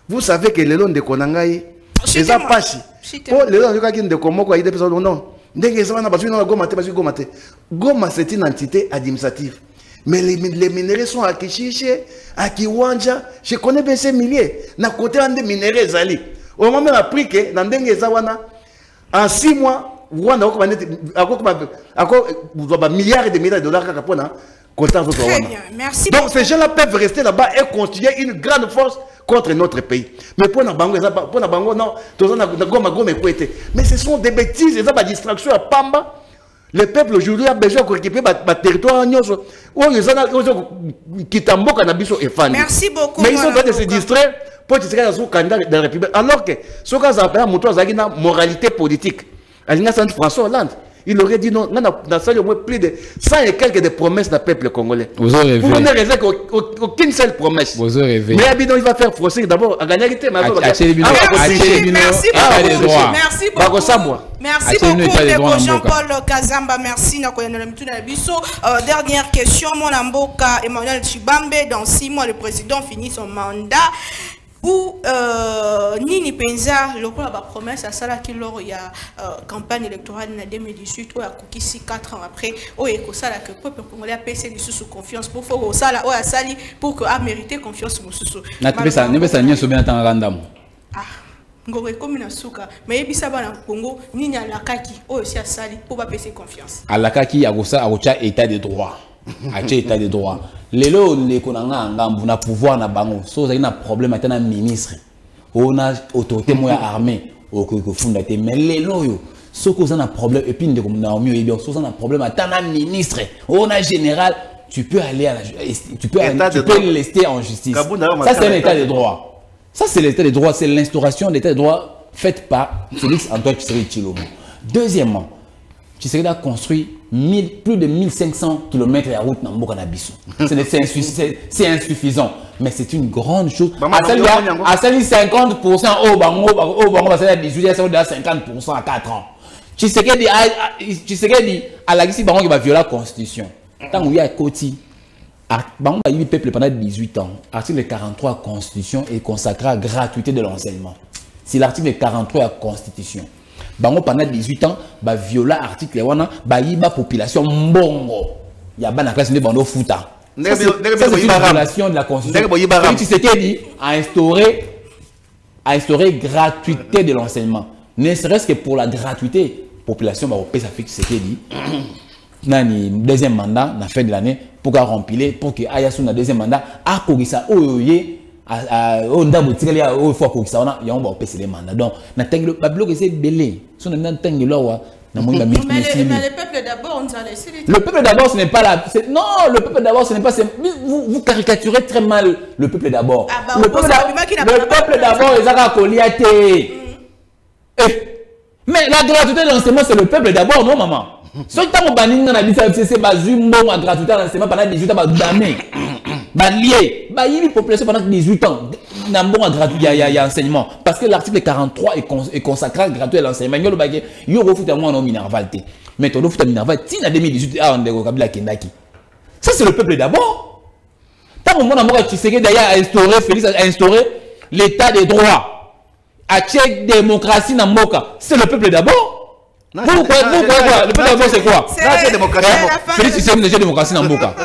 vous savez que lelo ndeko nangai eza pasi po lelo yoka ki ndeko moko aide pesa non ndenge ça wana basu na goma te basu goma te goma c'est une entité administrative mais les minéraux sont à Kishiche, à Kiwanja, je connais bien ces milliers. Na côté des minéraux zali. Au moment où on a appris que dans dengue zawana en 6 mois, Rwanda a milliards de milliards de dollars capona. Très bien, merci. Donc ces gens-là peuvent rester là-bas et constituer une grande force contre notre pays. Mais pour na bango non, mais ce sont des bêtises, des distractions à Pamba. Le peuple aujourd'hui a besoin de récupérer le territoire. Merci beaucoup. Mais ils sont en train de se distraire pour que ce soit candidat de la République. Alors que ce qu'on appelle la moralité politique, François Hollande, il aurait dit non, dans ça, il y a au moins plus de 100 et quelques de promesses du peuple congolais. Vous aurez vous n'avez raison qu'aucune seule promesse. Vous aurez vu. Mais Abidon, il va faire forcer d'abord à gagner. Merci beaucoup. Merci beaucoup, Jean-Paul Kazamba. Merci. Dernière question, mon Amboka, Emmanuel Chibambe. Dans 6 mois, le président finit son mandat. ou nini penza le la promesse à ça qui lors il y a campagne électorale en 2018 ou à Koukisi 4 ans après ou et que ça là que peuple congolais a passé sous confiance pour faire ça là ou à sali pour que a mérité confiance sous na tebe ça ne ça n'y sobe na tant random ah ngore comme na suka mais ebisa bana Congo nini alakaki o aussi à sali pour pas passer confiance alakaki akosa akocha état de droit acha état de droit lelo lekonanga ngambu na pouvoir na bango so za ina problème atana ministre on a autorité moya armée au ko funda te mais lelo yo soko za na problème et puis ndeko na mieux et bien so za na problème atana ministre on a général tu peux aller à la tu peux le laisser en justice ça c'est l'état de droit ça c'est l'état de droit c'est l'instauration de l'état de droit faite par Félix Antoine Tshisekedi Tshilombo. Deuxièmement Tshisekedi a construit plus de 1500 km de route dans Mboka na biso. C'est insuffisant, mais c'est une grande chose. À celle 50% au bango, à celle 18, à 50% à 4 ans. Tshisekedi à la Gisi bango qui va violer la constitution. Tant qu'il y a Koti, bango a eu peuple pendant 18 ans. Article 43 de la constitution est consacré à la gratuité de l'enseignement. C'est l'article 43 de la constitution. Bango pendant 18 ans, ba viola article wana, ba yiba population mbongo. Ya ba na classe de bando futa. C'est une violation de la constitution. Tshisekedi a instauré gratuité de l'enseignement. Ne serait-ce que pour la gratuité, population ba opesa fait Tshisekedi. Nani deuxième mandat na fin de l'année pour remplir pour que Ayasu na deuxième mandat a kogisa oyoye on a beau tirer au fois que ça on a on va passer les mandats donc na tangi le bloc c'est belé son na tangi là wa na mo ba mais le peuple d'abord on a laissé le peuple d'abord ce n'est pas là non le peuple d'abord ce n'est pas vous caricaturez très mal le peuple d'abord le peuple d'abord ils a koliate mais la gratuité de l'enseignement c'est le peuple d'abord non maman ce qui t'a banni na bisa c'est bazumbo la gratuité de l'enseignement pendant 18 ans ba damé ba lié ba yini population pendant 18 ans na bon gratuit il y a enseignement parce que l'article 43 est consacré à gratuit l'enseignement yo ba yo refuta moi non minervalté mais to refuta minervalté na 2018 ah on est kabila kendaki ça c'est le peuple d'abord tant au moment où Tshisekedi d'ailleurs a instauré Félix a instauré l'état de droit a tchèque démocratie na mboka c'est le peuple d'abord. Pourquoi le peuple d'abord c'est quoi? C'est démocratie. Félix Tshisekedi c'est démocratie na mboka.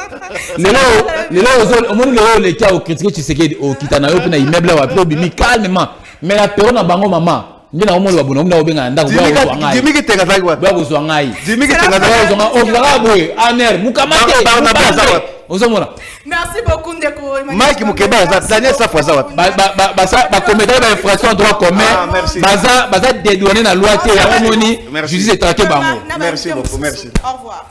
Les cas au critiquer Tshisekedi au kitanayo pe na immeuble wa pe bimi calmement mais la période na bango maman ndina omo lo babona ndina obenga ndako ba ngai Jimmy Kitenga za kwa ba kozwa ngai Jimmy Kitenga za kwa o ngala boy aner mukamate ozomona. Merci beaucoup ndeko Mike Mukeba za Daniel Safwa za wapi ba commettre ba infraction droit commun baza dédouaner na loi te ya omoni justice traquer bango. Merci beaucoup merci. Au revoir.